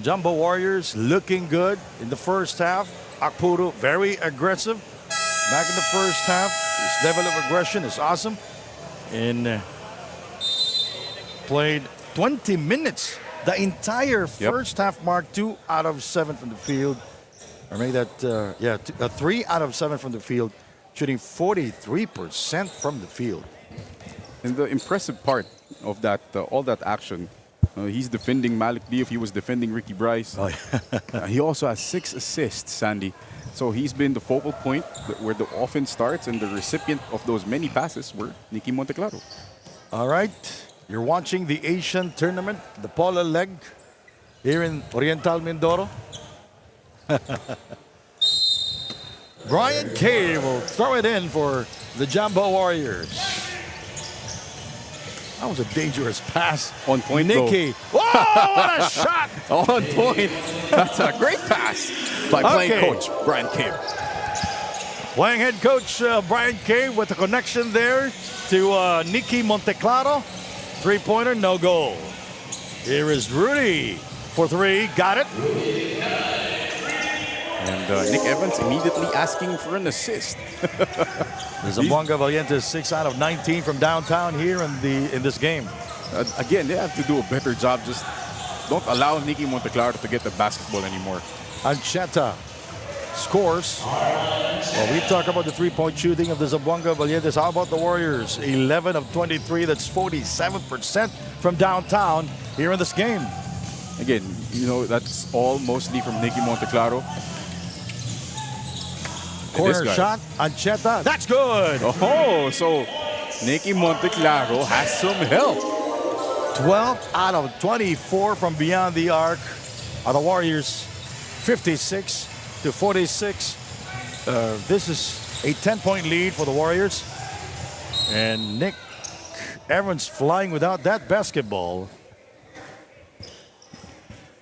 Jumbo Warriors looking good in the first half. Akpuro very aggressive back in the first half. His level of aggression is awesome. And played 20 minutes. The entire first half, Mark, 2 out of 7 from the field. Or maybe that, 3 out of 7 from the field, shooting 43% from the field. And the impressive part of that, all that action, he's defending Malik Diouf, he was defending Ricky Bryce. Oh, yeah. He also has 6 assists, Sandy. So he's been the focal point where the offense starts, and the recipient of those many passes were Nicky Monteclaro. All right. You're watching the Asian tournament, the Pola leg, here in Oriental Mindoro. Brian Kay will throw it in for the Jumbo Warriors. That was a dangerous pass. On point, Nicky. Whoa, what a shot! On point. That's a great pass by playing coach Brian Kay. Playing head coach Brian Kay with a connection there to Nicky Monteclaro. Three-pointer, no goal. Here is Rudy for 3. Got it. And Nick Evans immediately asking for an assist. The Zamboanga Valientes 6 out of 19 from downtown here in this game. Again, they have to do a better job. Just don't allow Nicky Monteclaro to get the basketball anymore. Ancheta scores. Well, we talk about the three-point shooting of the Zamboanga Valientes. How about the Warriors? 11 of 23. That's 47% from downtown here in this game. Again, you know, that's all mostly from Nicky Monteclaro. Corner guy. shot, Ancheta. That's good. Oh, so Nicky Monteclaro has some help. 12 out of 24 from beyond the arc are the Warriors. 56 to 46. This is a 10-point lead for the Warriors. And Nick Evans flying without that basketball.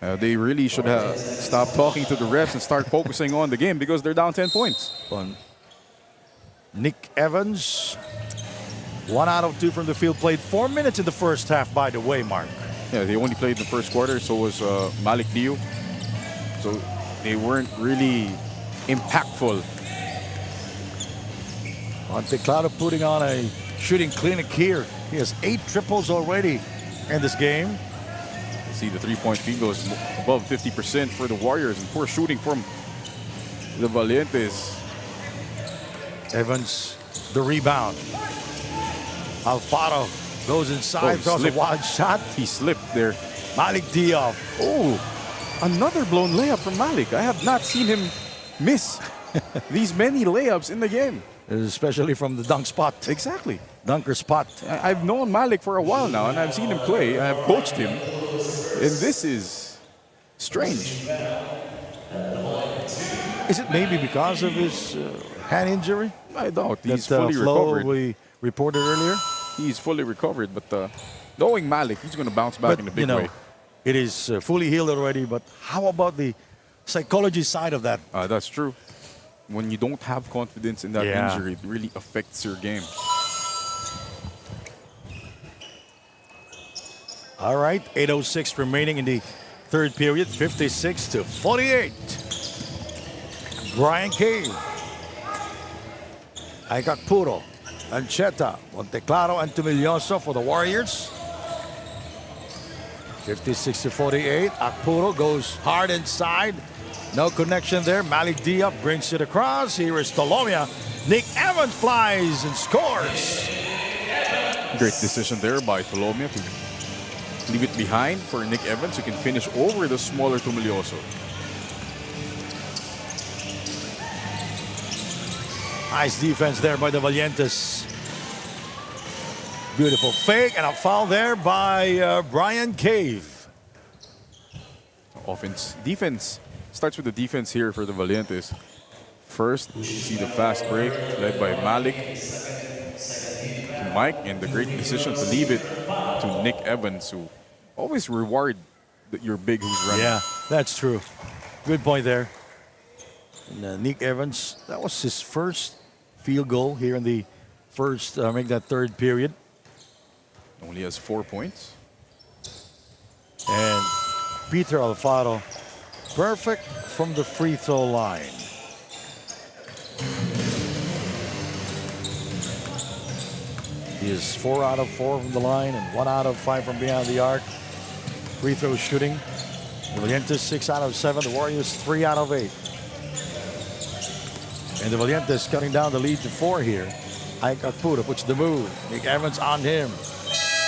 They really should have stopped talking to the refs and start focusing on the game because they're down 10 points. Nick Evans, 1 out of 2 from the field, played 4 minutes in the first half, by the way, Mark. Yeah, they only played the first quarter, so was Malik Dio. So they weren't really impactful. Monteclaro putting on a shooting clinic here. He has 8 triples already in this game. See, the three-point field goal is above 50% for the Warriors, and poor shooting from the Valientes. Evans, the rebound. Alfaro goes inside, throws a wild shot. He slipped there. Malik Diop. Oh, another blown layup from Malik. I have not seen him miss these many layups in the game. Especially from the dunk spot. Exactly. Dunker spot. I've known Malik for a while now, and I've seen him play. I have coached him. And this is strange. Is it maybe because of his hand injury? I doubt. He's that, fully Flo recovered. We reported earlier. He's fully recovered, but knowing Malik, he's going to bounce back in a big way. It is fully healed already, but how about the psychology side of that? That's true. When you don't have confidence in that injury, it really affects your game. All right, 8:06 remaining in the third period, 56 to 48. Brian Cave, Aikakpuro, Ancheta, Monteclaro, and Tumilioso for the Warriors. 56 to 48. Akpuro goes hard inside. No connection there. Malik Diop brings it across. Here is Tolomia. Nick Evans flies and scores. Great decision there by Tolomia to leave it behind for Nick Evans, who can finish over the smaller Tumilioso. Nice defense there by the Valientes. Beautiful fake and a foul there by Brian Cave. Defense starts with the defense here for the Valientes. First, you see the fast break led by Malik to Mike, and the great decision to leave it to Nick Evans, who always reward your big who's running. Yeah, that's true. Good point there. And, Nick Evans, that was his first field goal here in the third period. Only has 4 points. And Peter Alfaro, perfect from the free throw line. He is 4 out of 4 from the line and 1 out of 5 from beyond the arc. Free throw shooting. The Valientes 6 out of 7. The Warriors 3 out of 8. And the Valientes cutting down the lead to 4 here. Ike Akpuro puts the move. Nick Evans on him.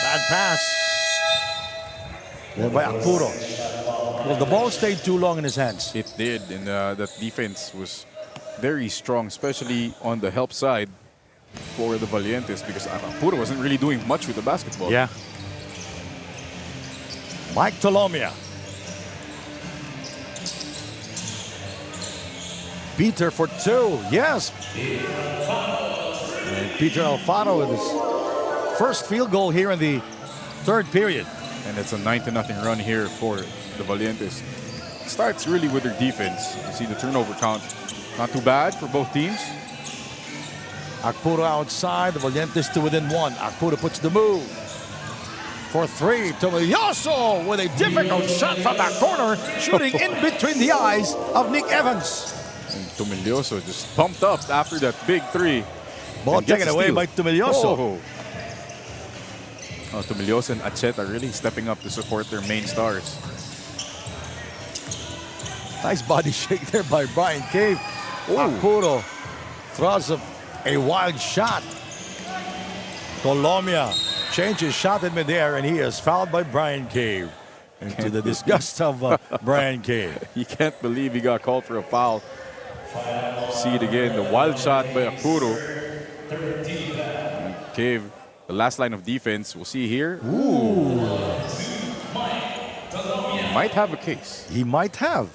Bad pass. There by Akpuro. Well, the ball stayed too long in his hands. It did, and that defense was very strong, especially on the help side for the Valientes, because Akpuro wasn't really doing much with the basketball. Yeah. Mike Tolomia. Peter for 2. Yes. And Peter Alfaro with his first field goal here in the third period. And it's a 9-0 run here for the Valientes. Starts really with their defense. You see the turnover count. Not too bad for both teams. Akpuro outside. The Valientes to within 1. Akpuro puts the move. For 3. Tumilioso with a difficult shot from that corner. Shooting in between the eyes of Nick Evans. And Tumilioso just pumped up after that big 3. Ball taken away by Tumilioso. Tumilioso and Acheta really stepping up to support their main stars. Nice body shake there by Brian Cave. Akpuro throws up a wild shot. Tolomia changes shot in midair, and he is fouled by Brian Cave. And to the disgust of Brian Cave. You can't believe he got called for a foul See it again, the wild shot by Akpuro. Cave, the last line of defense, we'll see here. Ooh. Might have a case. He might have.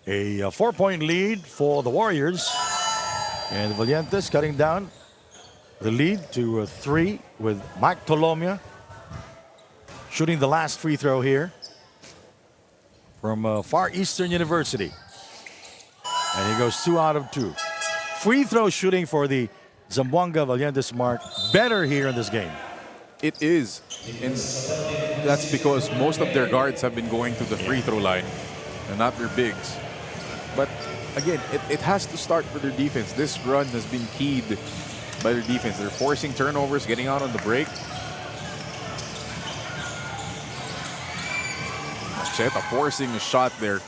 A 4-point lead for the Warriors. And Valientes cutting down the lead to 3 with Mike Tolomia shooting the last free throw here from Far Eastern University. And he goes 2 out of 2. Free throw shooting for the Zamboanga Valientes, Mark, better here in this game. It is. And that's because most of their guards have been going to the free throw line and not their bigs. But again, it has to start with their defense. This run has been keyed by their defense. They're forcing turnovers, getting out on the break. Cheta forcing a shot there.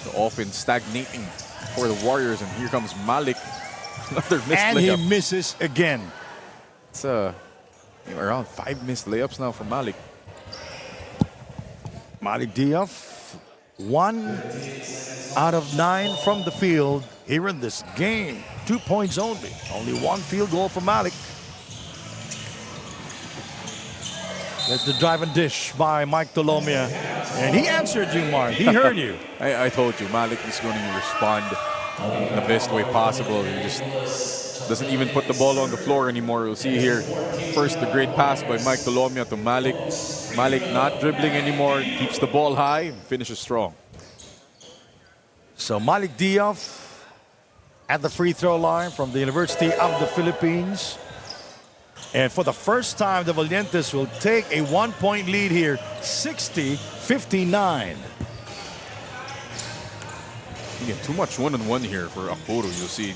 The offense stagnating for the Warriors, and here comes Malik. Another missed and layup. he misses again. It's around 5 missed layups now for Malik. Malik Diaf, 1 out of 9 from the field here in this game. 2 points only. Only 1 field goal for Malik. There's the drive and dish by Mike Tolomia. And he answered you, Mark. He heard you. I told you, Malik is going to respond in the best way possible. He just doesn't even put the ball on the floor anymore. You'll see here, first the great pass by Mike Tolomia to Malik. Malik not dribbling anymore, keeps the ball high, finishes strong. So Malik Diaf at the free throw line from the University of the Philippines. And for the first time, the Valientes will take a 1-point lead here, 60-59. Again, too much one-on-one here for Akpuro. You'll see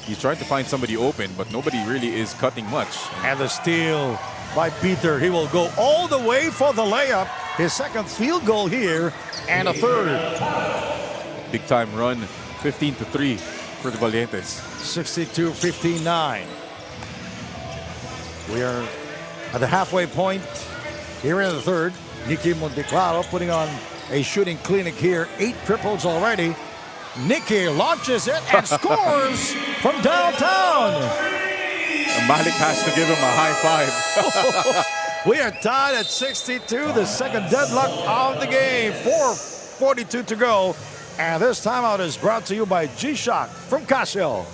he's trying to find somebody open, but nobody really is cutting much. And the steal by Peter. He will go all the way for the layup. His second field goal here and a third. Big time run, 15-3 for the Valientes. 62-59. We are at the halfway point here in the third. Nicky Monteclaro putting on a shooting clinic here. 8 triples already. Nicky launches it and scores from downtown. And Malik has to give him a high five. We are tied at 62, the second deadlock of the game. 4:42 to go. And this timeout is brought to you by G-Shock from Casio.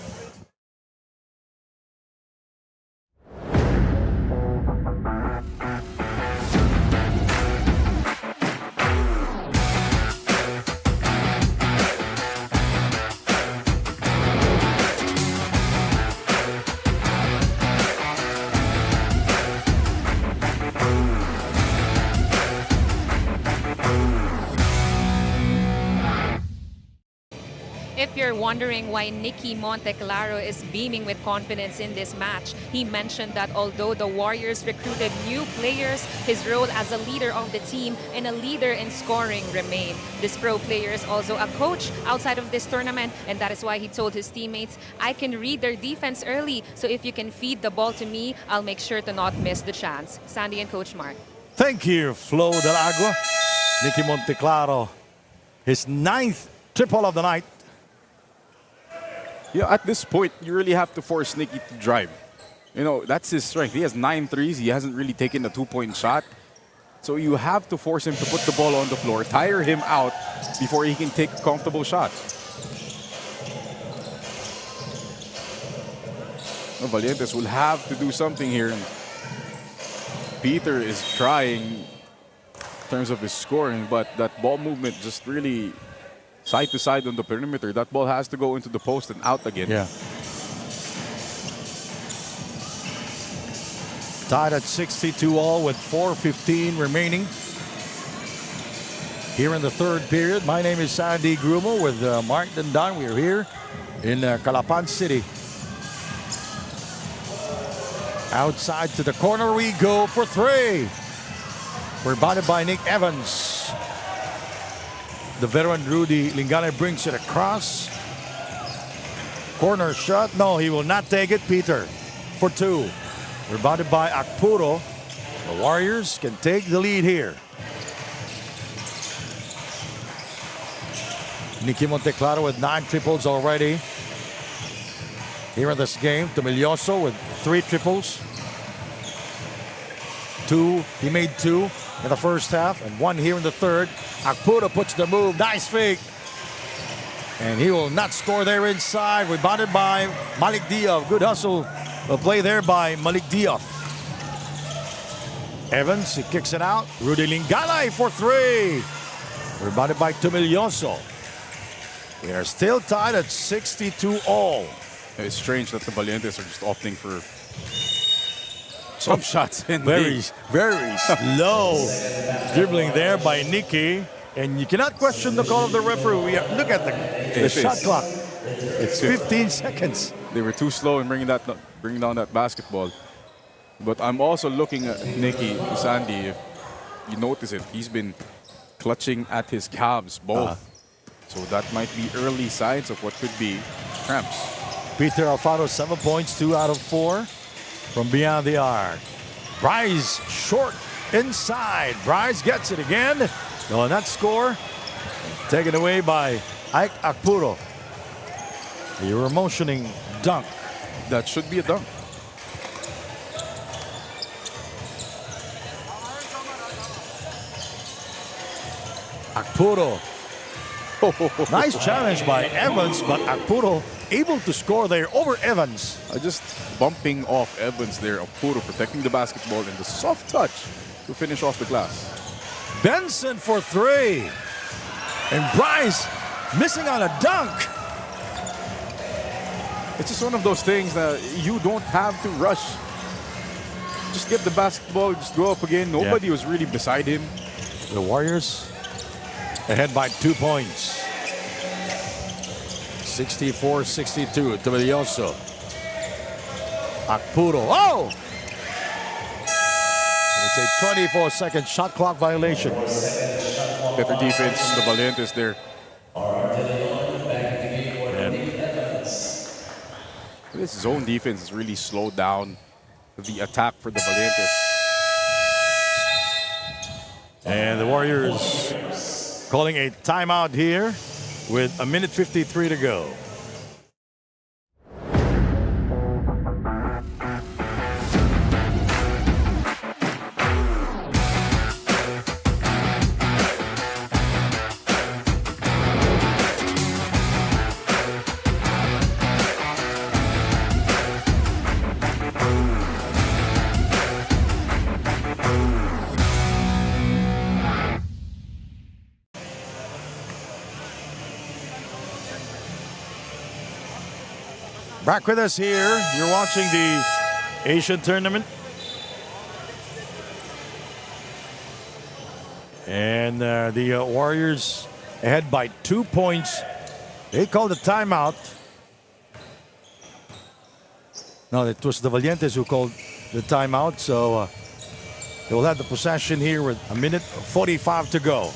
If you're wondering why Nicky Monteclaro is beaming with confidence in this match, he mentioned that although the Warriors recruited new players, his role as a leader of the team and a leader in scoring remained. This pro player is also a coach outside of this tournament, and that is why he told his teammates, I can read their defense early, so if you can feed the ball to me, I'll make sure to not miss the chance. Sandy and Coach Mark. Thank you, Flo Del Agua. Nicky Monteclaro, his 9th triple of the night. Yeah, at this point, you really have to force Nicky to drive. You know, that's his strength. He has 9 threes. He hasn't really taken a 2-point shot. So you have to force him to put the ball on the floor, tire him out before he can take a comfortable shot. The Valientes will have to do something here. Peter is trying in terms of his scoring, but that ball movement just really side to side on the perimeter. That ball has to go into the post and out again. Yeah. Tied at 62 all with 4:15 remaining. Here in the third period, my name is Sandy Grumo with Mark Dandan. We are here in Calapan City. Outside to the corner we go for 3. Rebounded by Nick Evans. The veteran Rudy Lingane brings it across. Corner shot. No, he will not take it. Peter for 2. Rebounded by Akpuro. The Warriors can take the lead here. Nicky Monteclaro with 9 triples already. Here in this game, Tumilioso with 3 triples. 2, he made 2 in the first half and 1 here in the third. Akpuro puts the move, nice fake. And he will not score there inside. Rebounded by Malik Diop. Good hustle. A play there by Malik Diop. Evans, he kicks it out. Rudy Lingalay for 3. Rebounded by Tumilioso. We are still tied at 62 all. It's strange that the Valientes are just opting for jump shots. In Very slow dribbling there by Nicky. And you cannot question the call of the referee. Look at the shot clock. It's 15 seconds. They were too slow in bringing down that basketball. But I'm also looking at Nicky Sandy. If you notice it, he's been clutching at his calves both. So that might be early signs of what could be cramps. Peter Alfaro, 7 points, 2 out of 4 from beyond the arc. Bryce short inside. Bryce gets it again. No, and that score taken away by Ike Akpuro. Your motioning dunk. That should be a dunk. Akpuro. Nice challenge by Evans, but Akpuro able to score there over Evans. Just bumping off Evans there. Akpuro protecting the basketball and the soft touch to finish off the glass. Benson for 3. And Bryce missing on a dunk. It's just one of those things that you don't have to rush. Just get the basketball, just go up again. Nobody was really beside him. The Warriors ahead by 2 points. 64-62 to Villoso. Akpuro. Oh! It's a 24-second shot clock violation. Better defense from the Valientes there. And this zone defense has really slowed down the attack for the Valientes. And the Warriors calling a timeout here with 1:53 to go. Back with us here. You're watching the Asian tournament. And the Warriors ahead by 2 points. They called a timeout. No, it was the Valientes who called the timeout. So they will have the possession here with 1:45 to go.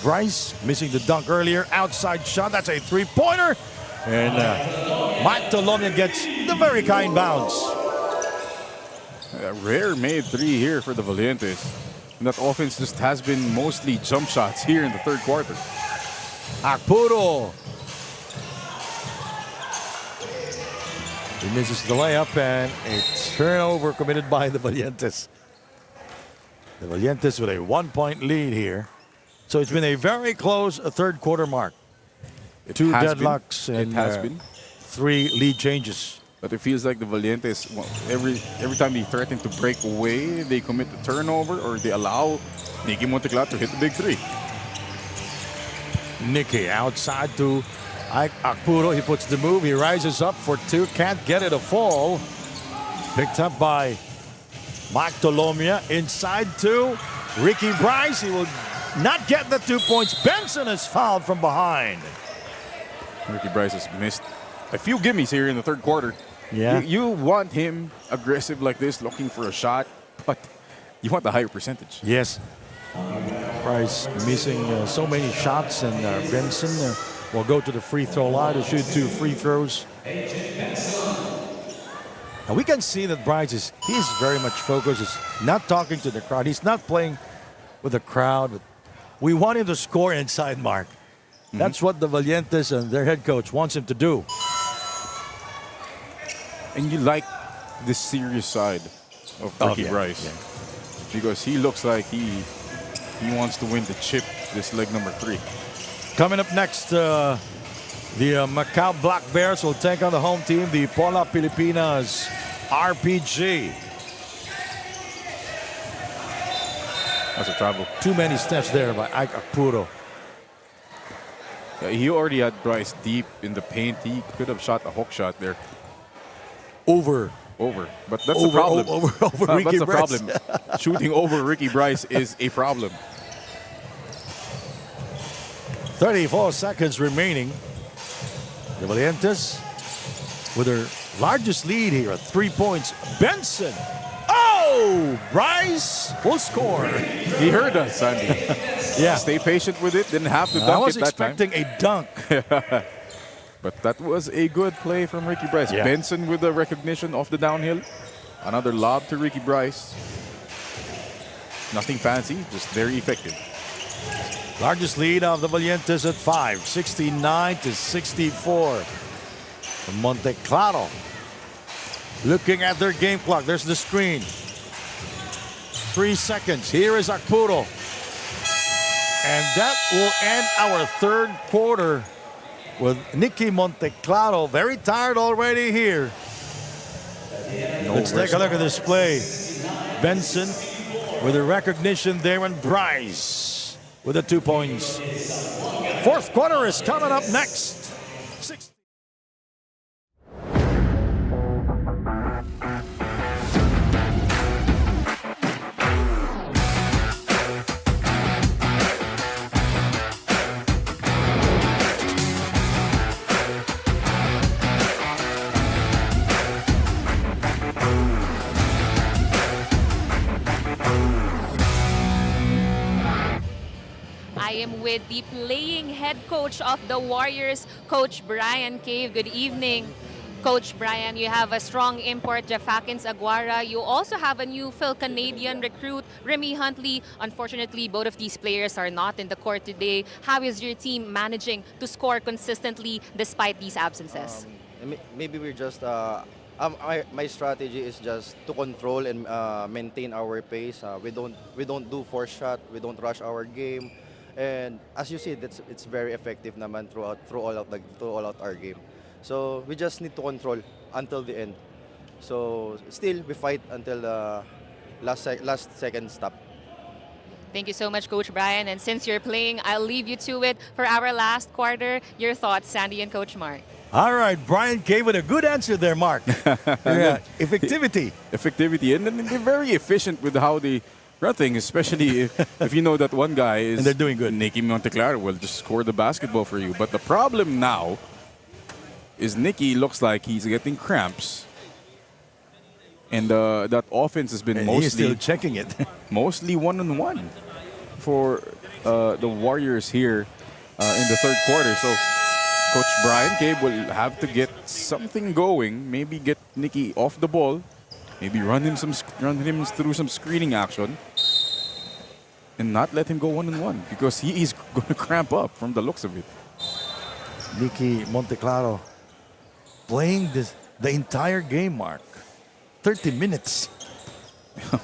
Bryce missing the dunk earlier. Outside shot. That's a three-pointer. And Mike Tolomia gets the very kind bounce. A rare made 3 here for the Valientes. And that offense just has been mostly jump shots here in the third quarter. Akpuro. He misses the layup and a turnover committed by the Valientes. The Valientes with a 1-point lead here. So it's been a very close third quarter mark. 2 deadlocks and 3 lead changes. But it feels like the Valientes, well, every time they threaten to break away, they commit the turnover or they allow Nicky Monteclaro to hit the big 3. Nicky outside to Ike Akpuro. He puts the move. He rises up for 2. Can't get it a fall. Picked up by Mike Tolomia. Inside to Ricky Bryce. He will not get the 2 points. Benson is fouled from behind. Ricky Bryce has missed a few gimmies here in the third quarter. Yeah. You want him aggressive like this, looking for a shot, but you want the higher percentage. Yes. Bryce missing so many shots, and Benson will go to the free throw line to shoot 2 free throws. And we can see that Bryce he's very much focused. He's not talking to the crowd. He's not playing with the crowd, We want him to score inside, Mark. That's what the Valientes and their head coach wants him to do. And you like the serious side of Ricky Bryce. Because he looks like he wants to win the chip this leg number 3. Coming up next, the Macau Black Bears will take on the home team, the Pola Pilipinas RPG. That's a travel. Too many steps there by Ike Akpuro. Yeah, he already had Bryce deep in the paint. He could have shot a hook shot there. Over. But that's a problem. Over Ricky That's a Bryce. problem. Shooting over Ricky Bryce is a problem. 34 seconds remaining. The Valientes with their largest lead here at 3 points. Benson. Oh! Bryce will score. He heard us, Sandy. Yeah. Stay patient with it. Didn't have to dunk I was it that time. expecting a dunk. But that was a good play from Ricky Bryce. Yeah. Benson with the recognition of the downhill. Another lob to Ricky Bryce. Nothing fancy, just very effective. Largest lead of the Valientes at 5, 69-64. From Monte Claro. Looking at their game clock. There's the screen. 3 seconds. Here is Akpuro. And that will end our third quarter with Nicky Monteclaro very tired already here. Let's take a look at this play. Benson with a recognition there, and Bryce with the 2 points. Fourth quarter is coming up next. I am with the playing head coach of the Warriors, Coach Brian Cave. Good evening. Coach Brian, you have a strong import, Jeffakins Aguara. You also have a new Phil-Canadian recruit, Remy Huntley. Unfortunately, both of these players are not in the court today. How is your team managing to score consistently despite these absences? Maybe we're just my strategy is just to control and maintain our pace. We don't do force shot. We don't rush our game, and as you see, it's very effective naman throughout our game. So we just need to control until the end. So still we fight until the last second stop. Thank you so much, Coach Brian. And since you're playing, I'll leave you to it for our last quarter. Your thoughts, Sandy and Coach Mark. All right, Brian gave it a good answer there, Mark. Yeah, effectivity. And then they're very efficient with how they run things, especially if you know that one guy is... And they're doing good. Nicky Monteclaro will just score the basketball for you. But the problem now is Nicky looks like he's getting cramps. And that offense has been He's still checking it. mostly one-on-one for the Warriors here in the third quarter. So Coach Brian Cave will have to get something going, maybe get Nicky off the ball, maybe run him through some screening action, and not let him go one-on-one because he is going to cramp up from the looks of it. Nicky Monteclaro playing the entire game, Mark. 30 minutes.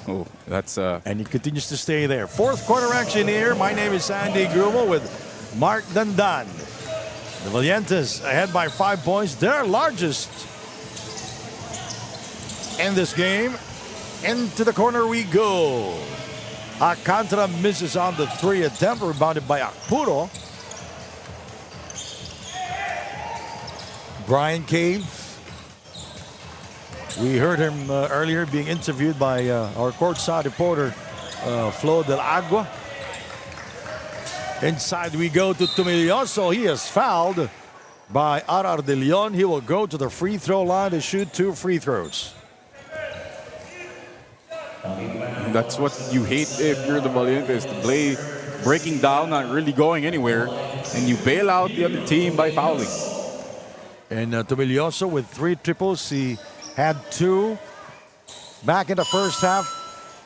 Oh, that's... And he continues to stay there. Fourth quarter action here. My name is Sandy Grumo with Mark Dandan. The Valientes ahead by 5 points. Their largest in this game. Into the corner we go. Alcantara misses on the 3 attempt, rebounded by Akpuro. Brian Cave. We heard him earlier being interviewed by our courtside reporter, Flo Del Agua. Inside we go to Tumilioso. He is fouled by Arar de Leon. He will go to the free throw line to shoot 2 free throws. That's what you hate if you're the Valientes, to play breaking down, not really going anywhere, and you bail out the other team by fouling. And Tumilioso with 3 triples. He had 2 back in the first half.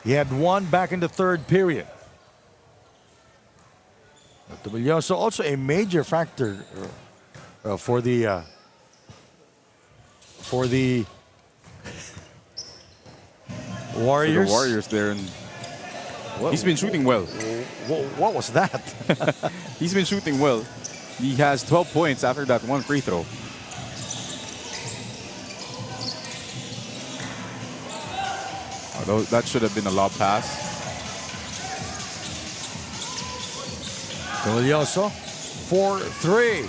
He had 1 back in the third period. Tobilloso also a major factor for the Warriors. The Warriors there, and he's been shooting well. What was that? He's been shooting well. He has 12 points after that one free throw. Although that should have been a lob pass. Tobilloso, 4-3.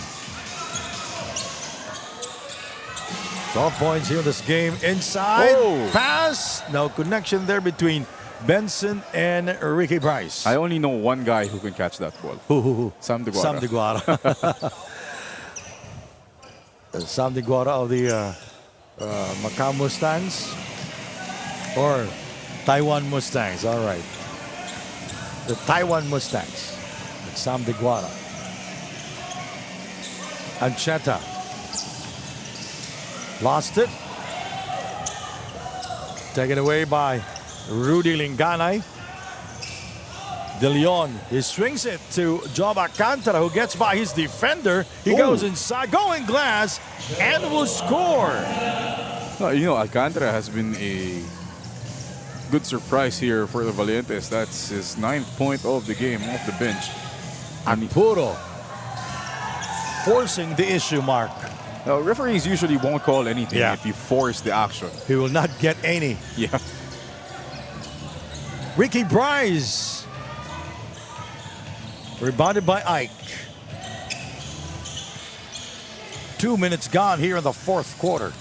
12 points here in this game. Inside, Oh. pass. No connection there between Benson and Ricky Bryce. I only know one guy who can catch that ball. Who? Sam Deguara. Sam Deguara. Sam Deguara of the Macau Mustangs or Taiwan Mustangs. All right. The Taiwan Mustangs. It's Sam Deguara. Ancheta. Lost it. Taken away by Rudy Linganay. De Leon, he swings it to Job Alcantara, who gets by his defender. He goes inside, going glass, and will score. Alcantara has been a good surprise here for the Valientes. That's his 9th point of the game off the bench. Arturo forcing the issue, Mark. Referees usually won't call anything if you force the action. He will not get any. Yeah. Ricky Bryce. Rebounded by Ike. 2 minutes gone here in the fourth quarter.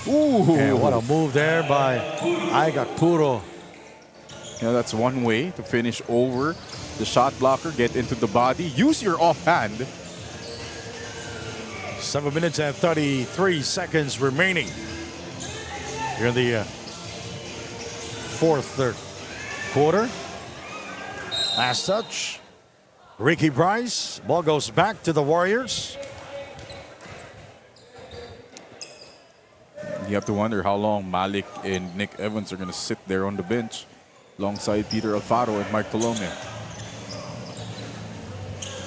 Ooh. And what a move there by Ike Arturo. That's one way to finish over the shot blocker, get into the body, use your offhand. 7 minutes and 33 seconds remaining here in the fourth quarter. Last touch. Ricky Bryce. Ball goes back to the Warriors. You have to wonder how long Malik and Nick Evans are going to sit there on the bench alongside Peter Alfaro and Mike Tolome.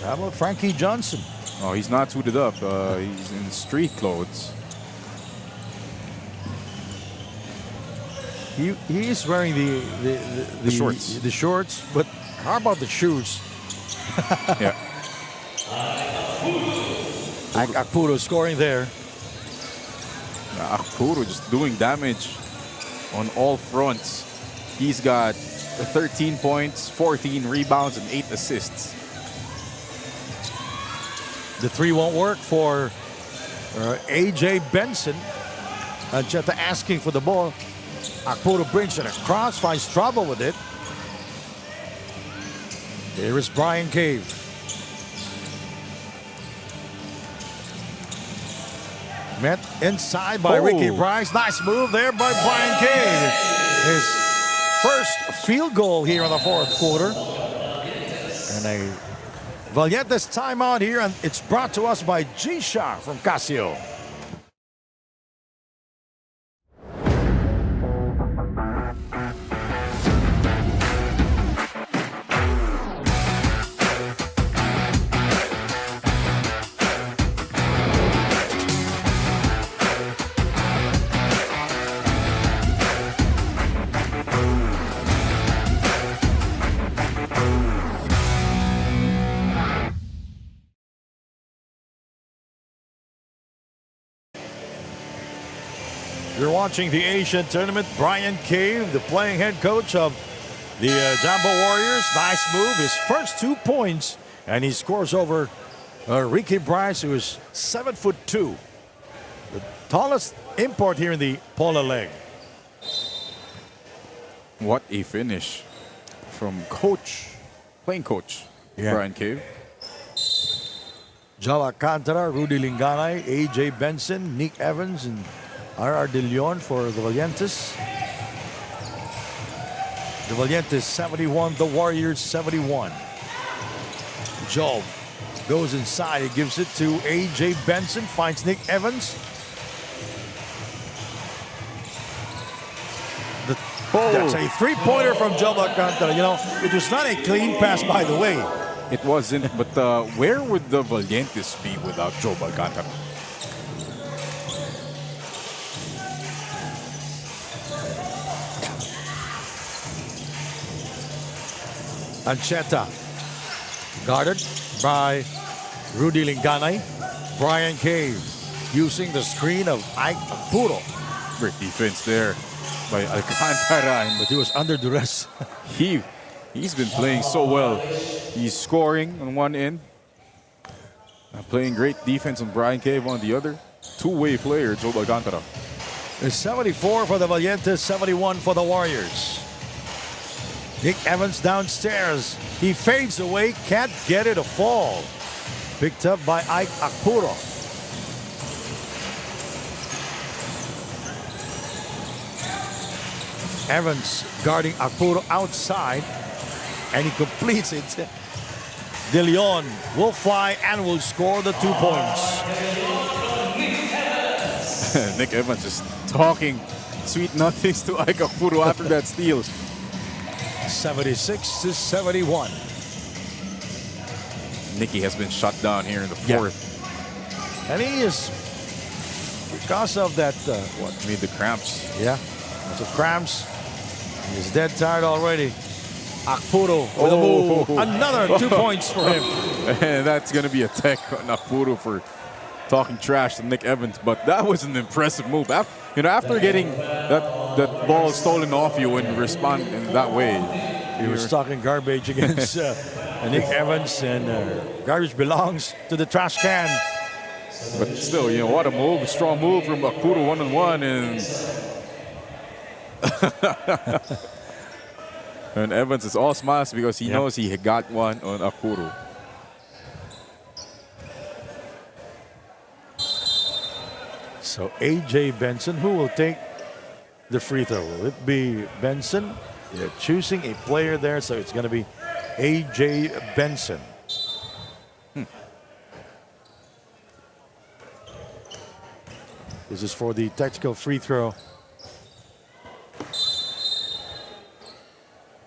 How about Frankie Johnson? Oh, he's not suited up. He's in street clothes. He is wearing the shorts. The shorts, but how about the shoes? Yeah. Arturo scoring there. Arturo just doing damage on all fronts. He's got 13 points, 14 rebounds, and 8 assists. The three won't work for A.J. Benson. Ancheta asking for the ball. Arturo brings it across, finds trouble with it. Here is Brian Cave. Met inside by Ricky Bryce. Nice move there by Brian Cave. His first field goal here in the fourth quarter. And a Valientes timeout here, and it's brought to us by G-Shock from Casio. You're watching the Asian Tournament. Brian Cave, the playing head coach of the Jambo Warriors. Nice move. His first 2 points, and he scores over Ricky Bryce, who is 7'2". The tallest import here in the Pola leg. What a finish from playing coach, Brian Cave. Joel Alcantara, Rudy Linganay, A.J. Benson, Nick Evans, and R.R. De Leon for the Valientes. The Valientes 71, the Warriors 71. Job Goes inside. He gives it to A.J. Benson. Finds Nick Evans. That's a three-pointer from Joe Alcantara. You know, it was not a clean pass, by the way. It wasn't, but where would the Valientes be without Joe Alcantara? Ancheta. Guarded by Rudy Linganay. Brian Cave using the screen of Ike Puro. Great defense there by Alcantara. But he was under duress. He's been playing so well. He's scoring on one end, playing great defense on Brian Cave on the other. Two-way player, Joe Alcantara. It's 74 for the Valientes, 71 for the Warriors. Nick Evans downstairs. He fades away, can't get it to fall. Picked up by Ike Akpuro. Evans guarding Akpuro outside, and he completes it. De Leon will fly and will score the 2 points. Nick Evans is talking sweet nothings to Ike Akpuro after that steal. 76-71. Nicky has been shut down here in the fourth. And he is, because of that, What made the cramps? yeah, because of cramps, he is dead tired already. Akpuro with a move. Another 2 points for him. And that's going to be a tech on Akpuro for talking trash to Nick Evans. But that was an impressive move. After getting that ball stolen off you and respond in that way. He was talking garbage against Nick Evans, and garbage belongs to the trash can. But still, what a move. A strong move from Akpuro one-on-one. And Evans is all smiles because he knows he got one on Akpuro. So A.J. Benson, who will take the free throw? Will it be Benson? They're choosing a player there, so it's going to be A.J. Benson. This is for the tactical free throw.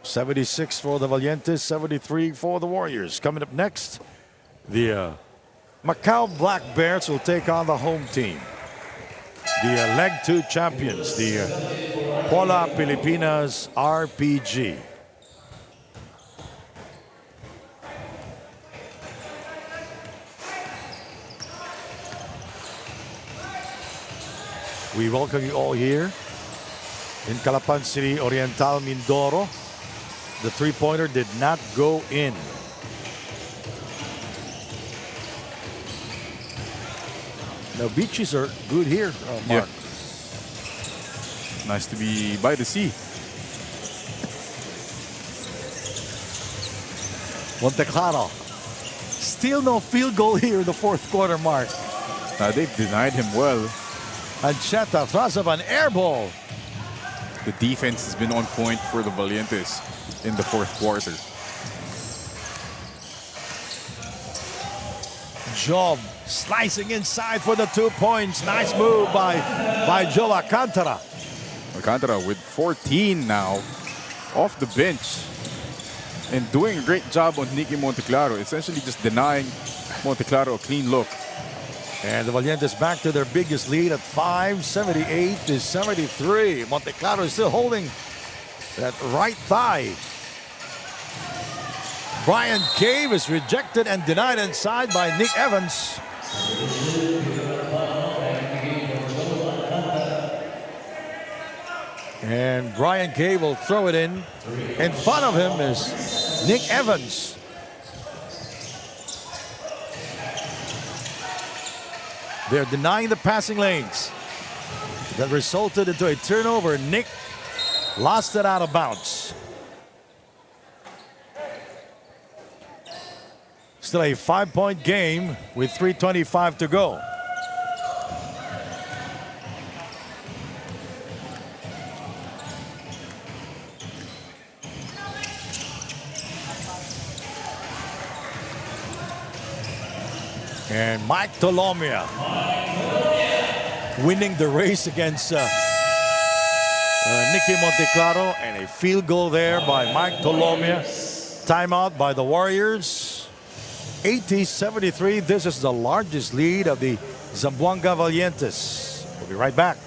76 for the Valientes, 73 for the Warriors. Coming up next, the Macau Black Bears will take on the home team. The Leg 2 champions, the Pola Pilipinas RPG. We welcome you all here in Calapan City, Oriental Mindoro. The three-pointer did not go in. Now, beaches are good here, Mark. Nice to be by the sea. Monte Claro. Still no field goal here in the fourth quarter, Mark. They've denied him well. Ancheta throws up an air ball. The defense has been on point for the Valientes in the fourth quarter. Job slicing inside for the 2 points. Nice move by Joe Alcantara. Alcantara with 14 now off the bench and doing a great job on Nicky Monteclaro, essentially just denying Monteclaro a clean look. And the Valientes back to their biggest lead at 5, 78-73. Monteclaro is still holding that right thigh. Brian Cave is rejected and denied inside by Nick Evans. And Brian Cave will throw it in. In front of him is Nick Evans. They're denying the passing lanes. That resulted into a turnover. Nick lost it out of bounds. Still a 5-point game with 3:25 to go. And Mike Tolomia winning the race against Nicky Monteclaro, and a field goal there by Mike Tolomia. Timeout by the Warriors. 80-73. This is the largest lead of the Zamboanga Valientes. We'll be right back.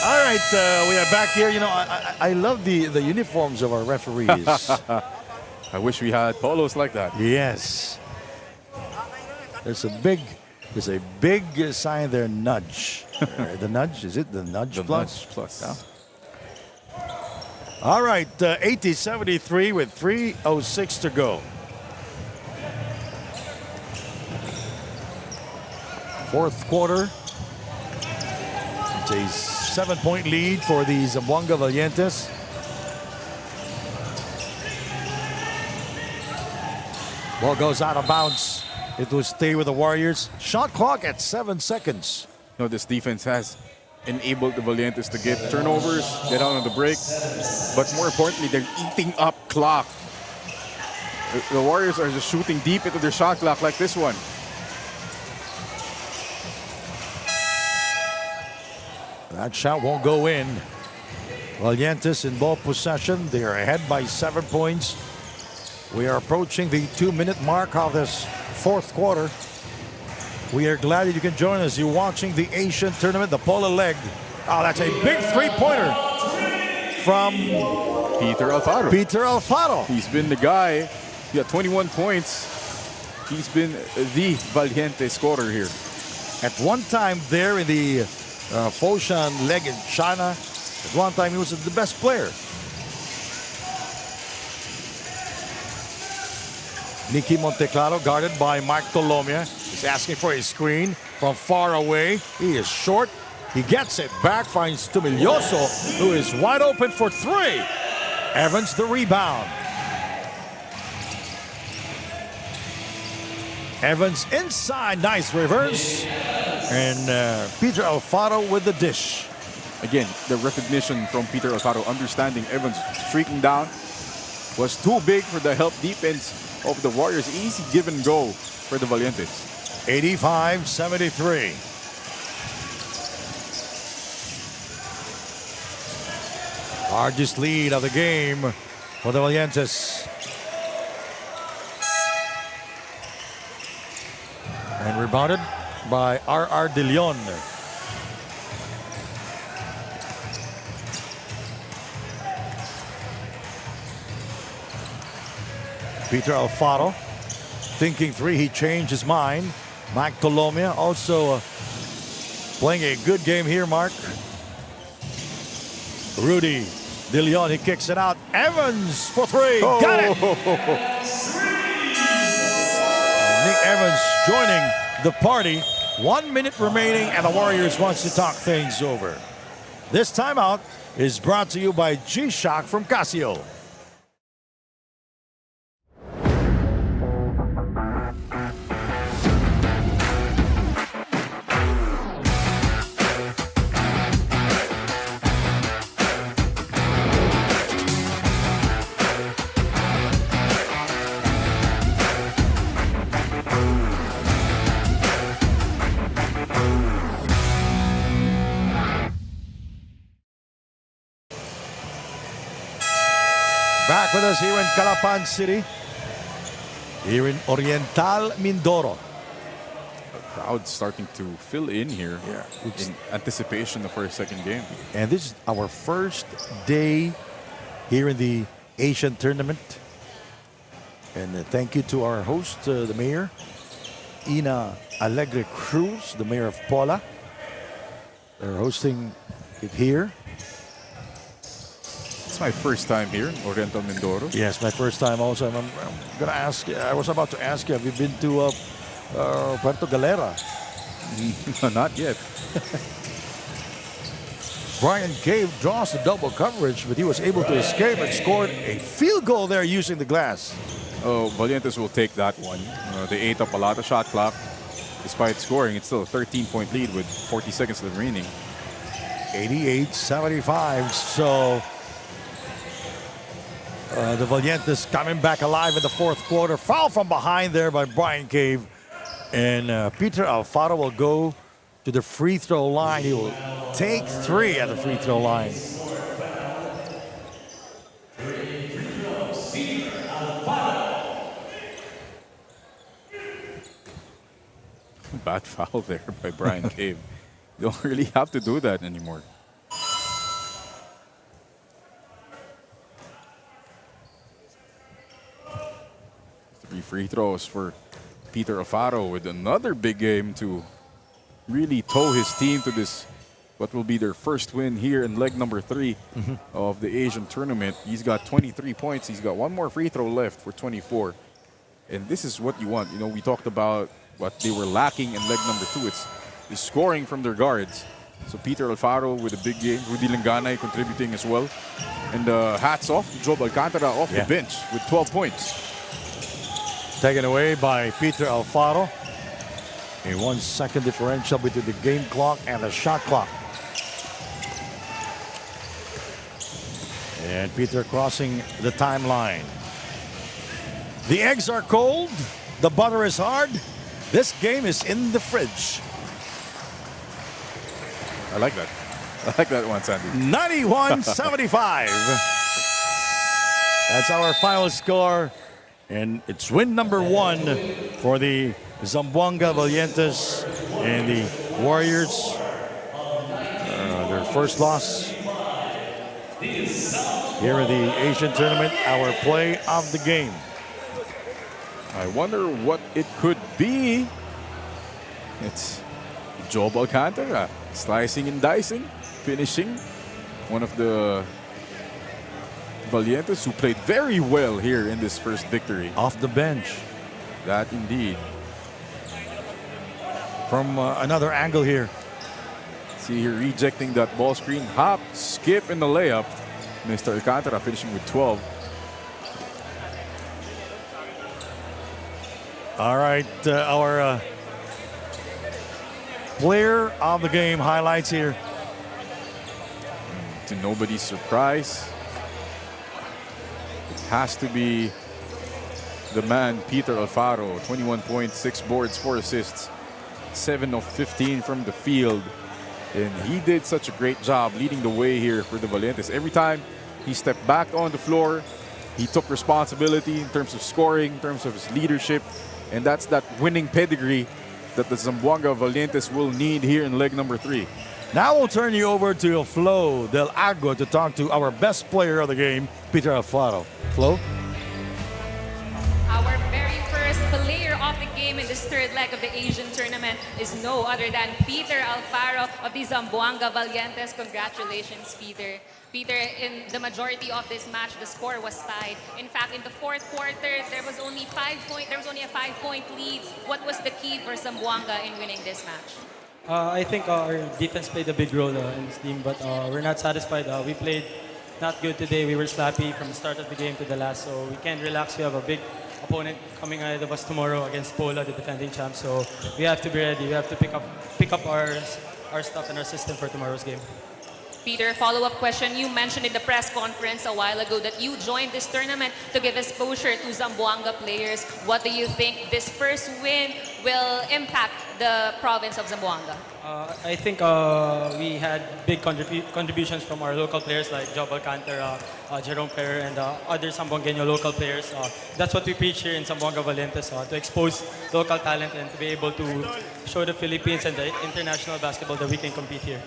All right, we are back here. You know, I love the uniforms of our referees. I wish we had polos like that. Yes. There's a big sign there, nudge. The nudge, is it the nudge The plus? Nudge plus. Yeah. All right, 80-73 with 3:06 to go. Fourth quarter. It's a 7-point lead for the Zamboanga Valientes. Ball goes out of bounds. It will stay with the Warriors. Shot clock at 7 seconds. You know, this defense has enabled the Valientes to get turnovers, get out on the break, but more importantly, they're eating up clock. The Warriors are just shooting deep into their shot clock like this one. That shot won't go in. Valientes in ball possession. They are ahead by 7 points. We are approaching the 2-minute mark of this fourth quarter. We are glad that you can join us. You're watching the Asian tournament, the Pola leg. Oh, that's a big three-pointer from Peter Alfaro. Peter Alfaro. He's been the guy. He got 21 points. He's been the Valiente scorer here. At one time there in the Foshan leg in China, at one time he was the best player. Nicky Monteclaro guarded by Mike Tolomia. He's asking for a screen from far away. He is short. He gets it back, finds Tumilioso, who is wide open for three. Evans the rebound. Evans inside, nice reverse. And Peter Alfaro with the dish. Again, the recognition from Peter Alfaro, understanding Evans streaking down was too big for the help defense of the Warriors. Easy give and go for the Valientes. 85-73. Largest lead of the game for the Valientes. And rebounded by R.R. De Leon. Peter Alfaro thinking three. He changed his mind. Mike Tolomia also playing a good game here, Mark. Rudy De Leon, he kicks it out. Evans for three. Oh. Got it. Nick Evans joining the party. 1 minute remaining, and the Warriors wants to talk things over. This timeout is brought to you by G-Shock from Casio. Back with us here in Calapan City, here in Oriental Mindoro. Crowd starting to fill in here in anticipation of our second game. And this is our first day here in the Asian tournament. And thank you to our host, the mayor, Ina Alegre Cruz, the mayor of Pola. They're hosting it here. It's my first time here in Oriental Mindoro. Yes, my first time also. I'm gonna ask. I was about to ask you, have you been to Puerto Galera? Not yet. Brian Cave draws the double coverage, but he was able to escape and scored a field goal there using the glass. Oh, Valientes will take that one. They ate up a lot of shot clock. Despite scoring, it's still a 13-point lead with 40 seconds remaining. 88-75. So the Valientes coming back alive in the fourth quarter. Foul from behind there by Brian Cave. And Peter Alfaro will go to the free throw line. He will take 3 at the free throw line. Bad foul there by Brian Cave. You don't really have to do that anymore. 3 free throws for Peter Alfaro with another big game to really tow his team to this, what will be their first win here in leg number 3 of the Asian tournament. He's got 23 points. He's got 1 more free throw left for 24. And this is what you want. You know, we talked about what they were lacking in leg number 2. It's the scoring from their guards. So Peter Alfaro with a big game. Rudy Langanay contributing as well. And hats off to Job Alcantara off the bench with 12 points. Taken away by Peter Alfaro. A 1-second differential between the game clock and the shot clock. And Peter crossing the timeline. The eggs are cold. The butter is hard. This game is in the fridge. I like that. I like that one, Sandy. 91-75. That's our final score. And it's win number 1 for the Zamboanga Valientes and the Warriors. Their first loss here in the Asian tournament. Our play of the game. I wonder what it could be. It's Job Alcantara slicing and dicing, finishing. One of the Valientes who played very well here in this first victory. Off the bench. That indeed. From another angle here. See here rejecting that ball screen. Hop, skip in the layup. Mr. Alcantara finishing with 12. All right, our player of the game highlights here. To nobody's surprise, it has to be the man, Peter Alfaro. 21 points, 6 boards, 4 assists, 7 of 15 from the field. And he did such a great job leading the way here for the Valientes. Every time he stepped back on the floor, he took responsibility in terms of scoring, in terms of his leadership. And that's that winning pedigree that the Zamboanga Valientes will need here in leg number 3. Now we'll turn you over to Flo Del Agua to talk to our best player of the game, Peter Alfaro. Flo? Our very first player of the game in this third leg of the Asian tournament is no other than Peter Alfaro of the Zamboanga Valientes. Congratulations, Peter. Peter, in the majority of this match, the score was tied. In fact, in the fourth quarter, there was only a 5-point lead. What was the key for Zamboanga in winning this match? I think our defense played a big role in this team, but we're not satisfied. We played not good today. We were sloppy from the start of the game to the last, so we can't relax. We have a big opponent coming ahead of us tomorrow against Pola, the defending champ. So we have to be ready. We have to pick up our stuff and our system for tomorrow's game. Peter, follow-up question. You mentioned in the press conference a while ago that you joined this tournament to give exposure to Zamboanga players. What do you think this first win will impact the province of Zamboanga? I think we had big contributions from our local players like Job Alcantara, Jerome Ferrer, and other Zamboangueño local players. That's what we preach here in Zamboanga Valientes, to expose local talent and to be able to show the Philippines and the international basketball that we can compete here.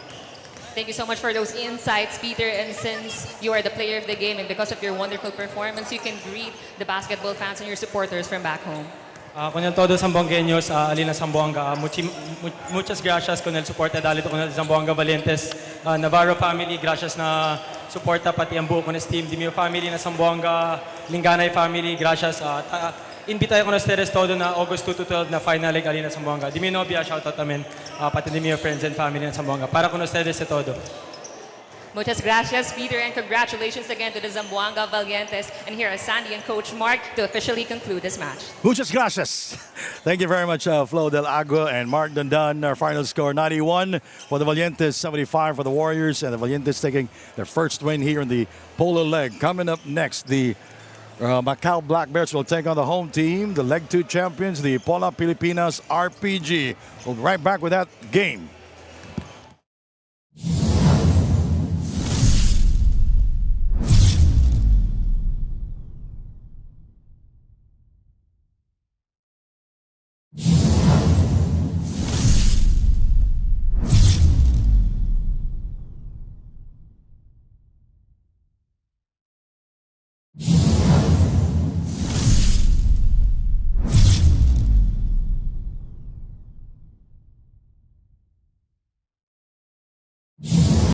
Thank you so much for those insights, Peter. And since you are the player of the game and because of your wonderful performance, you can greet the basketball fans and your supporters from back home. Con el todo Zamboangueños, alina Zamboanga, muchas gracias con el soporte dali con el Zamboanga Valientes. Navarro family, gracias na suporta pati ang buo ko na team. Di mio family na Zamboanga, Linganay family, gracias. Invita ko na ustedes todo na August 2 to 12 na final leg ali na Zamboanga. Di mi nobia, shoutout namin, pati di mio friends and family na Zamboanga. Para con ustedes sa todo. Muchas gracias, Peter, and congratulations again to the Zamboanga Valientes. And here are Sandy and Coach Mark to officially conclude this match. Muchas gracias. Thank you very much, Flo Del Agua and Mark Dandan. Our final score 91 for the Valientes, 75 for the Warriors, and the Valientes taking their first win here in the Pola leg. Coming up next, the Macau Black Bears will take on the home team, the Leg 2 champions, the Pola Pilipinas RPG. We'll be right back with that game.